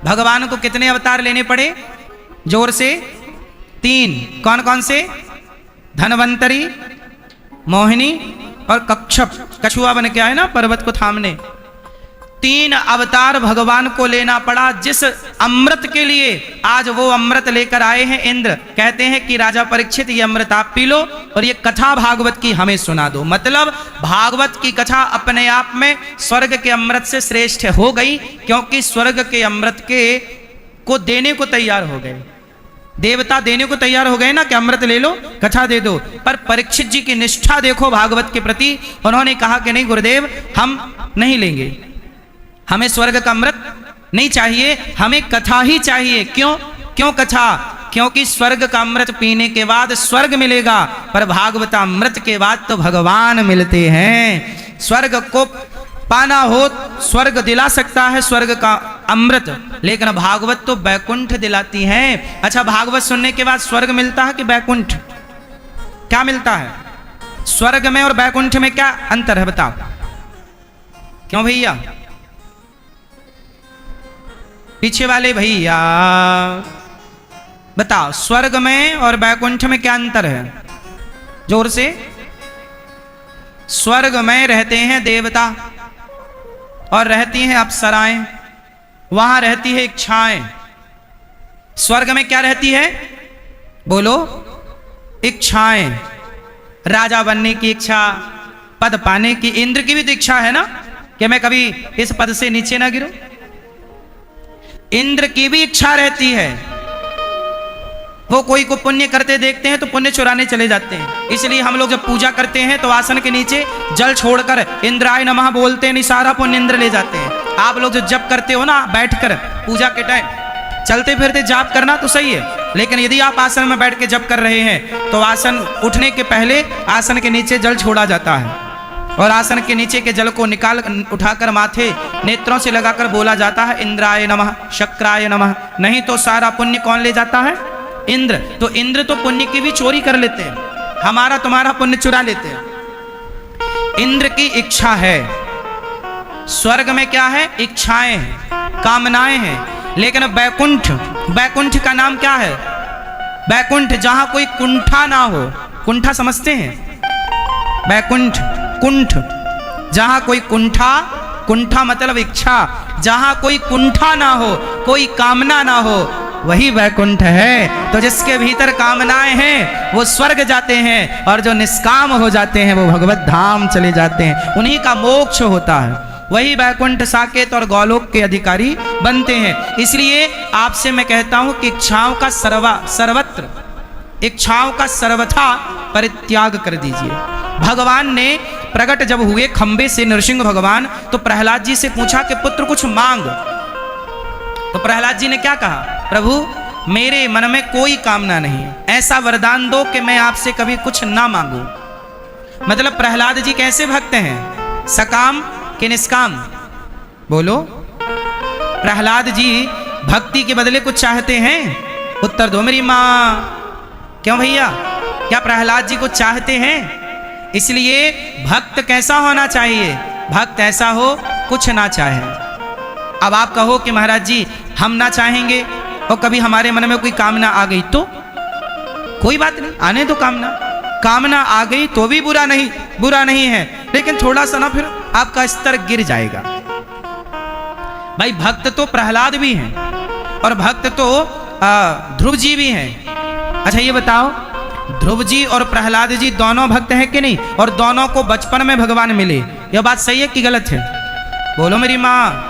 Speaker 1: भगवान को कितने अवतार लेने पड़े? जोर से 3। कौन कौन से? धनवंतरी, मोहिनी और कच्छप। कछुआ बन के आए ना पर्वत को थामने। 3 अवतार भगवान को लेना पड़ा। जिस अमृत के लिए आज वो अमृत लेकर आए हैं इंद्र, कहते हैं कि राजा परीक्षित ये अमृत आप पी लो और ये कथा भागवत की हमें सुना दो। मतलब भागवत की कथा अपने आप में स्वर्ग के अमृत से श्रेष्ठ हो गई, क्योंकि स्वर्ग के अमृत को देने को तैयार हो गए। देवता देने को तैयार हो गए ना कि अमृत ले लो, कथा दे दो। पर परीक्षित जी की निष्ठा देखो भागवत के प्रति। उन्होंने कहा कि नहीं गुरुदेव, हम नहीं लेंगे, हमें स्वर्ग का अमृत नहीं चाहिए, हमें कथा ही चाहिए। क्यों? क्यों कथा? क्योंकि स्वर्ग का अमृत पीने के बाद स्वर्ग मिलेगा, पर भागवत अमृत के बाद तो भगवान मिलते हैं। स्वर्ग को पाना हो, स्वर्ग दिला सकता है स्वर्ग का अमृत, लेकिन भागवत तो बैकुंठ दिलाती है। अच्छा, भागवत सुनने के बाद स्वर्ग मिलता है कि बैकुंठ? क्या मिलता है? स्वर्ग में और बैकुंठ में क्या अंतर है बताओ? क्यों भैया? पीछे वाले भैया बताओ, स्वर्ग में और बैकुंठ में क्या अंतर है? जोर से। स्वर्ग में रहते हैं देवता, और रहती हैं अप्सराएं, वहां रहती है इच्छाएं। स्वर्ग में क्या रहती है? बोलो, इच्छाएं। राजा बनने की इच्छा, पद पाने की। इंद्र की भी तो इच्छा है ना कि मैं कभी इस पद से नीचे ना गिरूं। इंद्र की भी इच्छा रहती है। वो कोई को पुण्य करते देखते हैं तो पुण्य चुराने चले जाते हैं। इसलिए हम लोग जब पूजा करते हैं तो आसन के नीचे जल छोड़कर इंद्राय नमः बोलते हैं, सारा पुण्य इंद्र ले जाते हैं। आप लोग जो जप करते हो ना बैठकर पूजा के टाइम, चलते फिरते जाप करना तो सही है, लेकिन यदि आप आसन में बैठ के जप कर रहे हैं तो आसन उठने के पहले आसन के नीचे जल छोड़ा जाता है और आसन के नीचे के जल को निकाल उठाकर माथे नेत्रों से लगाकर बोला जाता है इंद्राय नमः, शक्राय नमः। नहीं तो सारा पुण्य कौन ले जाता है? इंद्र। तो इंद्र तो पुण्य की भी चोरी कर लेते हैं, हमारा तुम्हारा पुण्य चुरा लेते हैं। इंद्र की इच्छा है। स्वर्ग में क्या है? इच्छाएं हैं, कामनाएं हैं। लेकिन बैकुंठ, बैकुंठ का नाम क्या है? बैकुंठ जहां कोई कुंठा ना हो। कुंठा समझते हैं? बैकुंठ, कुंठ, जहां कोई कुंठा, कुंठा मतलब इच्छा, जहां कोई कुंठा ना हो, कोई कामना ना हो, वही वैकुंठ है। तो जिसके भीतर कामनाएं हैं वो स्वर्ग जाते हैं और जो निष्काम हो जाते हैं वो भगवत धाम चले जाते हैं, उन्हीं का मोक्ष होता है। वही वैकुंठ, साकेत और गौलोक के अधिकारी बनते हैं। इसलिए आपसे मैं कहता हूं कि इच्छाओं का सर्वत्र, इच्छाओं का सर्वथा परित्याग कर दीजिए। भगवान ने प्रकट जब हुए खंबे से नरसिंह भगवान, तो प्रहलाद जी से पूछा कि पुत्र कुछ मांग। तो प्रहलाद जी ने क्या कहा? प्रभु मेरे मन में कोई कामना नहीं है, ऐसा वरदान दो कि मैं आपसे कभी कुछ ना मांगू। मतलब प्रहलाद जी कैसे भक्त हैं? सकाम कि निष्काम? बोलो। प्रहलाद जी भक्ति के बदले कुछ चाहते हैं? उत्तर दो मेरी मां। क्यों भैया, क्या प्रहलाद जी को चाहते हैं? इसलिए भक्त कैसा होना चाहिए? भक्त ऐसा हो कुछ ना चाहे। अब आप कहो कि महाराज जी हम ना चाहेंगे और कभी हमारे मन में कोई कामना आ गई तो कोई बात नहीं, आने दो कामना। कामना आ गई तो भी बुरा नहीं है, लेकिन थोड़ा सा ना फिर आपका स्तर गिर जाएगा। भाई भक्त तो प्रहलाद भी हैं और भक्त तो ध्रुव जी भी हैं। अच्छा ये बताओ, ध्रुव जी और प्रहलाद जी दोनों भक्त हैं कि नहीं? और दोनों को बचपन में भगवान मिले, यह बात सही है कि गलत है? बोलो मेरी माँ।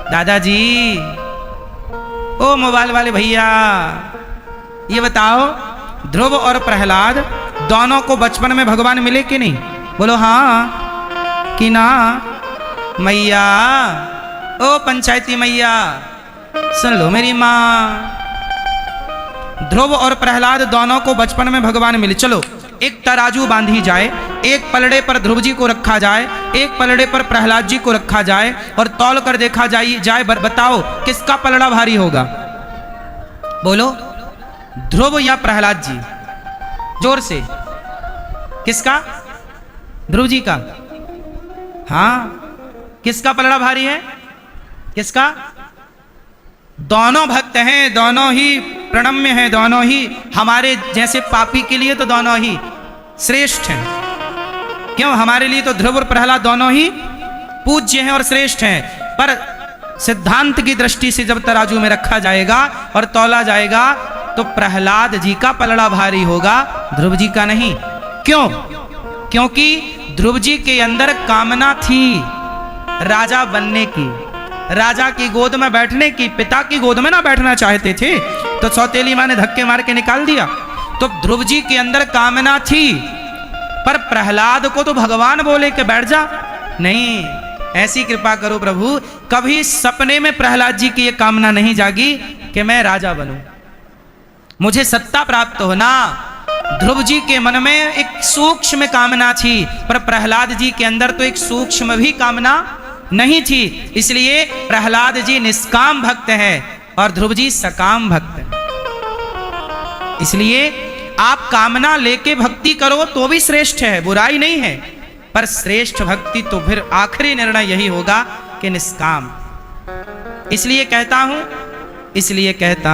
Speaker 1: दादाजी, ओ मोबाइल वाले भैया, ये बताओ ध्रुव और प्रहलाद दोनों को बचपन में भगवान मिले कि नहीं? बोलो हाँ कि ना। मैया, ओ पंचायती मैया, सुन लो मेरी माँ। ध्रुव और प्रहलाद दोनों को बचपन में भगवान मिले। चलो एक तराजू बांधी जाए, एक पलड़े पर ध्रुव जी को रखा जाए, एक पलड़े पर प्रहलाद जी को रखा जाए और तौल कर देखा जाए, बताओ किसका पलड़ा भारी होगा? बोलो, ध्रुव या प्रहलाद जी? जोर से। किसका? ध्रुव जी का। हाँ, किसका पलड़ा भारी है? किसका? दोनों भक्त हैं, दोनों ही प्रणम्य हैं, दोनों ही हमारे जैसे पापी के लिए तो दोनों ही श्रेष्ठ हैं। क्यों? हमारे लिए तो ध्रुव और प्रहलाद दोनों ही पूज्य हैं और श्रेष्ठ हैं, पर सिद्धांत की दृष्टि से जब तराजू में रखा जाएगा और तौला जाएगा तो प्रहलाद जी का पलड़ा भारी होगा, ध्रुव जी का नहीं। क्यों? क्योंकि ध्रुव जी के अंदर कामना थी राजा बनने की, राजा की गोद में बैठने की। पिता की गोद में ना बैठना चाहते थे तो सौतेली माँ ने धक्के मार के निकाल दिया। तो ध्रुव जी के अंदर कामना थी, पर प्रहलाद को तो भगवान बोले कि बैठ जा। नहीं, ऐसी कृपा करो प्रभु, कभी सपने में प्रहलाद जी की ये कामना नहीं जागी कि मैं राजा बनूं, मुझे सत्ता प्राप्त होना। ध्रुव जी के मन में एक सूक्ष्म कामना थी, पर प्रहलाद जी के अंदर तो एक सूक्ष्म भी कामना नहीं थी। इसलिए प्रहलाद जी निष्काम भक्त हैं और ध्रुव जी सकाम भक्त हैं। इसलिए आप कामना लेके भक्ति करो तो भी श्रेष्ठ है, बुराई नहीं है, पर श्रेष्ठ भक्ति तो फिर आखिरी निर्णय यही होगा कि निष्काम। इसलिए कहता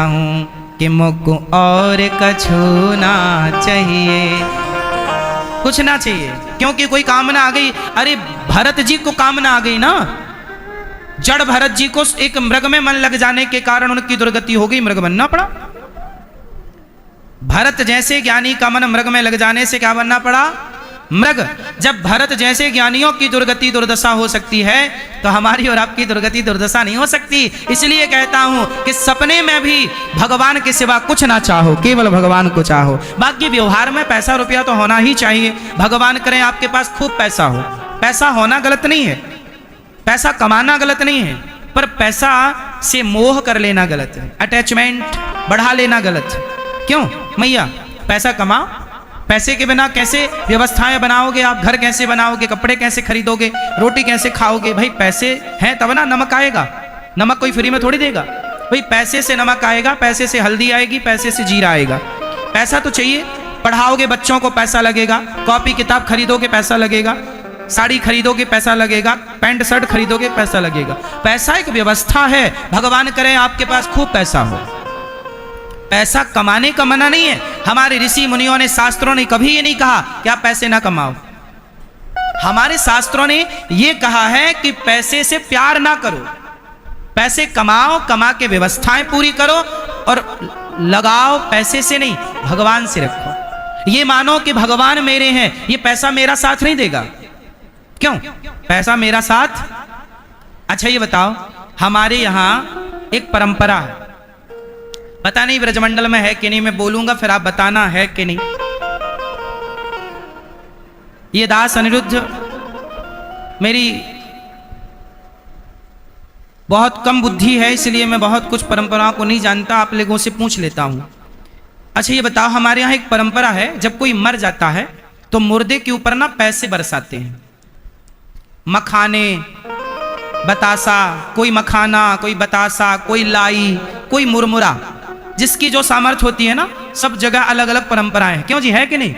Speaker 1: हूं कि मुझको और कछु ना चाहिए, कुछ ना चाहिए। क्योंकि कोई कामना आ गई, अरे भरत जी को कामना आ गई ना जड़ भरत जी को एक मृग में मन लग जाने के कारण उनकी दुर्गति हो गई, मृग बनना पड़ा। भरत जैसे ज्ञानी का मन मृग में लग जाने से क्या बनना पड़ा? मृग। जब भरत जैसे ज्ञानियों की दुर्गति दुर्दशा हो सकती है तो हमारी और आपकी दुर्गति दुर्दशा नहीं हो सकती। इसलिए कहता हूं कि सपने में भी भगवान के सिवा कुछ ना चाहो, केवल भगवान को चाहो। बाकी व्यवहार में पैसा रुपया तो होना ही चाहिए। भगवान करें आपके पास खूब पैसा हो, पैसा होना गलत नहीं है, पैसा कमाना गलत नहीं है, पर पैसा से मोह कर लेना गलत है, अटैचमेंट बढ़ा लेना गलत है। क्यों मैया? पैसा कमाओ, पैसे के बिना कैसे व्यवस्थाएं बनाओगे आप? घर कैसे बनाओगे? कपड़े कैसे खरीदोगे? रोटी कैसे खाओगे? भाई पैसे हैं तब ना नमक आएगा, नमक कोई फ्री में थोड़ी देगा। भाई पैसे से नमक आएगा, पैसे से हल्दी आएगी, पैसे से जीरा आएगा। पैसा तो चाहिए। पढ़ाओगे बच्चों को पैसा लगेगा, कॉपी किताब खरीदोगे पैसा लगेगा, साड़ी खरीदोगे पैसा लगेगा, पैंट शर्ट खरीदोगे पैसा लगेगा। पैसा एक व्यवस्था है। भगवान करे आपके पास खूब पैसा हो। पैसा कमाने का मना नहीं है। हमारे ऋषि मुनियों ने, शास्त्रों ने कभी ये नहीं कहा कि आप पैसे ना कमाओ। हमारे शास्त्रों ने ये कहा है कि पैसे से प्यार ना करो, पैसे कमाओ, कमा के व्यवस्थाएं पूरी करो और लगाओ पैसे से नहीं, भगवान से रखो। ये मानो कि भगवान मेरे हैं, ये पैसा मेरा साथ नहीं देगा। क्यों? पैसा मेरा साथ। अच्छा ये बताओ, हमारे यहां एक परंपरा है, पता नहीं ब्रजमंडल में है कि नहीं, मैं बोलूंगा फिर आप बताना है कि नहीं। ये दास अनिरुद्ध मेरी बहुत कम बुद्धि है, इसलिए मैं बहुत कुछ परंपराओं को नहीं जानता, आप लोगों से पूछ लेता हूं। अच्छा ये बताओ, हमारे यहाँ एक परंपरा है, जब कोई मर जाता है तो मुर्दे के ऊपर ना पैसे बरसाते हैं, मखाने, बतासा, कोई मखाना, कोई बतासा, कोई लाई, कोई मुरमुरा, जिसकी जो सामर्थ्य होती है ना, सब जगह अलग अलग परंपराएं हैं। क्यों जी, है कि नहीं?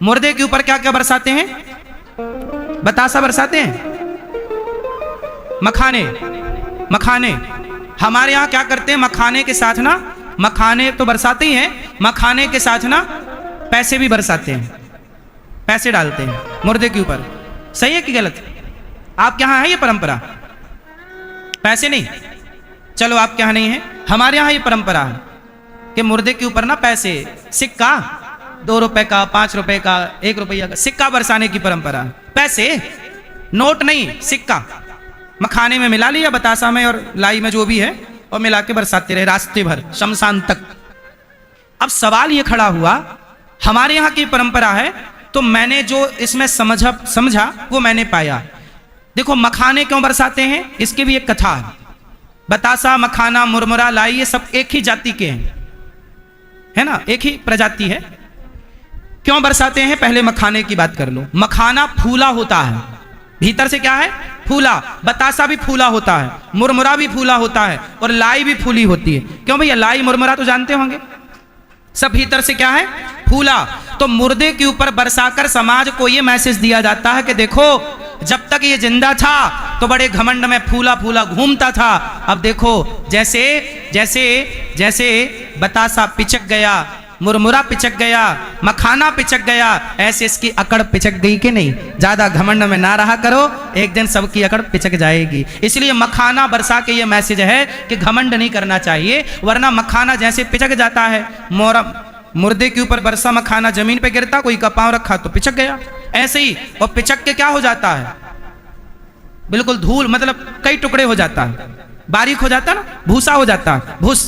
Speaker 1: मुर्दे के ऊपर क्या क्या बरसाते हैं? बतासा बरसाते हैं, मखाने, मखाने। हमारे यहां क्या करते हैं? मखाने के साथ ना, मखाने तो बरसाते ही हैं, मखाने के साथ ना पैसे भी बरसाते हैं, पैसे डालते हैं मुर्दे के ऊपर। सही है कि गलत? आपके यहां है ये परंपरा? पैसे नहीं, चलो आपके यहां नहीं है, हमारे यहां ये परंपरा है कि मुर्दे के ऊपर ना पैसे, सिक्का, 2 रुपए का, 5 रुपए का, 1 रुपया का सिक्का बरसाने की परंपरा है। पैसे, नोट नहीं, सिक्का मखाने में मिला लिया, बतासा में और लाई में जो भी है, और मिला के बरसाते रहे रास्ते भर, शमशान तक। अब सवाल ये खड़ा हुआ, हमारे यहाँ की परंपरा है तो मैंने जो इसमें समझा वो मैंने पाया। देखो मखाने क्यों बरसाते हैं, इसकी भी एक कथा है। बतासा, मखाना, मुरमुरा, लाई, ये सब एक ही जाति के हैं, है ना, एक ही प्रजाति है। क्यों बरसाते हैं? पहले मखाने की बात कर लो। मखाना फूला होता है, भीतर से क्या है? फूला। बतासा भी फूला होता है, मुरमुरा भी फूला होता है, और लाई भी फूली होती है। क्यों भैया? लाई मुरमुरा तो जानते होंगे, सब भीतर से क्या है? फूला। तो मुर्दे के ऊपर बरसाकर समाज को यह मैसेज दिया जाता है कि देखो, जब तक ये जिंदा था तो बड़े घमंड में फूला फूला घूमता था, अब देखो जैसे जैसे जैसे बतासा पिचक गया, मुरमुरा पिचक गया, मखाना पिचक गया, ऐसे इसकी अकड़ पिचक गई कि नहीं? ज्यादा घमंड में ना रहा करो, एक दिन सबकी अकड़ पिचक जाएगी। इसलिए मखाना बरसा के ये मैसेज है कि घमंड नहीं करना चाहिए, वरना मखाना जैसे पिचक जाता है, मुर्दे के ऊपर बरसा मखाना जमीन पे गिरता, कोई का पांव रखा तो पिचक गया, ऐसे ही। और पिचक के क्या हो जाता है? बिल्कुल धूल, मतलब कई टुकड़े हो जाता है, बारीक हो जाता है ना, भूसा हो जाता है, भूस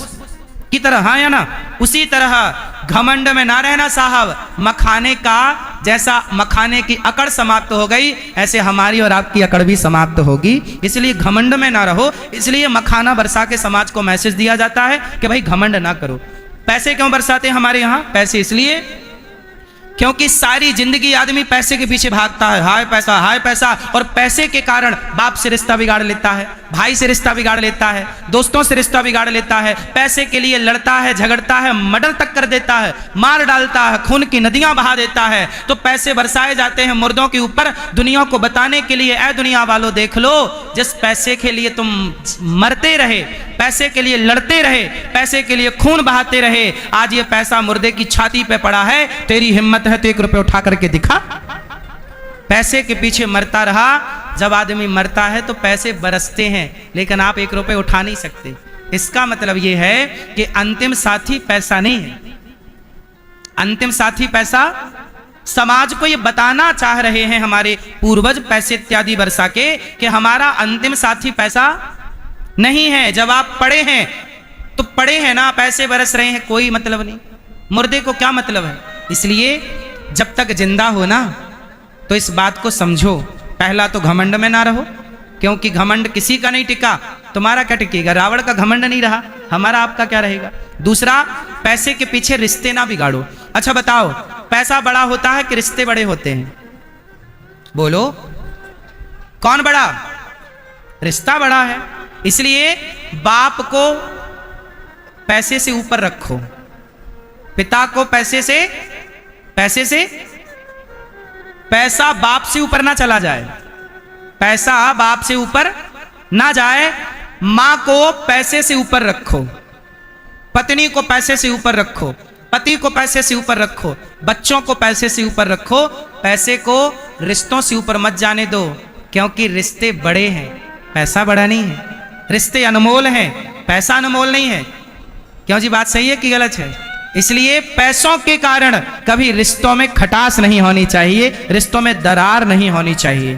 Speaker 1: की तरह, हाँ या ना? उसी तरह घमंड में ना रहना साहब। मखाने का जैसा मखाने की अकड़ समाप्त हो गई, ऐसे हमारी और आपकी अकड़ भी समाप्त होगी। इसलिए घमंड में ना रहो, इसलिए मखाना बरसा के समाज को मैसेज दिया जाता है कि भाई घमंड ना करो। पैसे क्यों बरसाते हैं हमारे यहाँ? पैसे इसलिए क्योंकि सारी जिंदगी आदमी पैसे के पीछे भागता है, हाय पैसा, हाय पैसा, और पैसे के कारण बाप से रिश्ता बिगाड़ लेता है, भाई से रिश्ता बिगाड़ लेता है, दोस्तों से रिश्ता बिगाड़ लेता है, पैसे के लिए लड़ता है, झगड़ता है, मर्डर तक कर देता है, मार डालता है, खून की नदियां बहा देता है। तो पैसे बरसाए जाते हैं मुर्दों के ऊपर, दुनिया को बताने के लिए, ऐ दुनिया वालों देख लो, जिस पैसे के लिए तुम मरते रहे, पैसे के लिए लड़ते रहे, पैसे के लिए खून बहाते रहे, आज ये पैसा मुर्दे की छाती पे पड़ा है, तेरी हिम्मत है तो 1 रुपये उठा करके दिखा। पैसे के पीछे मरता रहा, जब आदमी मरता है तो पैसे बरसते हैं, लेकिन आप 1 रुपए उठा नहीं सकते। इसका मतलब ये है कि अंतिम साथी पैसा नहीं है। अंतिम साथी पैसा, समाज को ये बताना चाह रहे हैं हमारे पूर्वज पैसे इत्यादि बरसा के कि हमारा अंतिम साथी पैसा नहीं है। जब आप पड़े हैं तो पड़े हैं ना, पैसे बरस रहे हैं, कोई मतलब नहीं। मुर्दे को क्या मतलब है? इसलिए जब तक जिंदा हो ना तो इस बात को समझो। पहला तो घमंड में ना रहो, क्योंकि घमंड किसी का नहीं टिका, तुम्हारा क्या टिकेगा? रावण का घमंड नहीं रहा, हमारा आपका क्या रहेगा? दूसरा, पैसे के पीछे रिश्ते ना बिगाड़ो। अच्छा बताओ, पैसा बड़ा होता है कि रिश्ते बड़े होते हैं? बोलो, कौन बड़ा? रिश्ता बड़ा है। इसलिए बाप को पैसे से ऊपर रखो, पिता को पैसे से पैसा बाप से ऊपर ना चला जाए, पैसा बाप से ऊपर ना जाए। मां को पैसे से ऊपर रखो, पत्नी को पैसे से ऊपर रखो, पति को पैसे से ऊपर रखो, बच्चों को पैसे से ऊपर रखो। पैसे को रिश्तों से ऊपर मत जाने दो, क्योंकि रिश्ते बड़े हैं, पैसा बड़ा नहीं है। रिश्ते अनमोल हैं, पैसा अनमोल नहीं है। क्यों जी, बात सही है कि गलत है? इसलिए पैसों के कारण कभी रिश्तों में खटास नहीं होनी चाहिए, रिश्तों में दरार नहीं होनी चाहिए।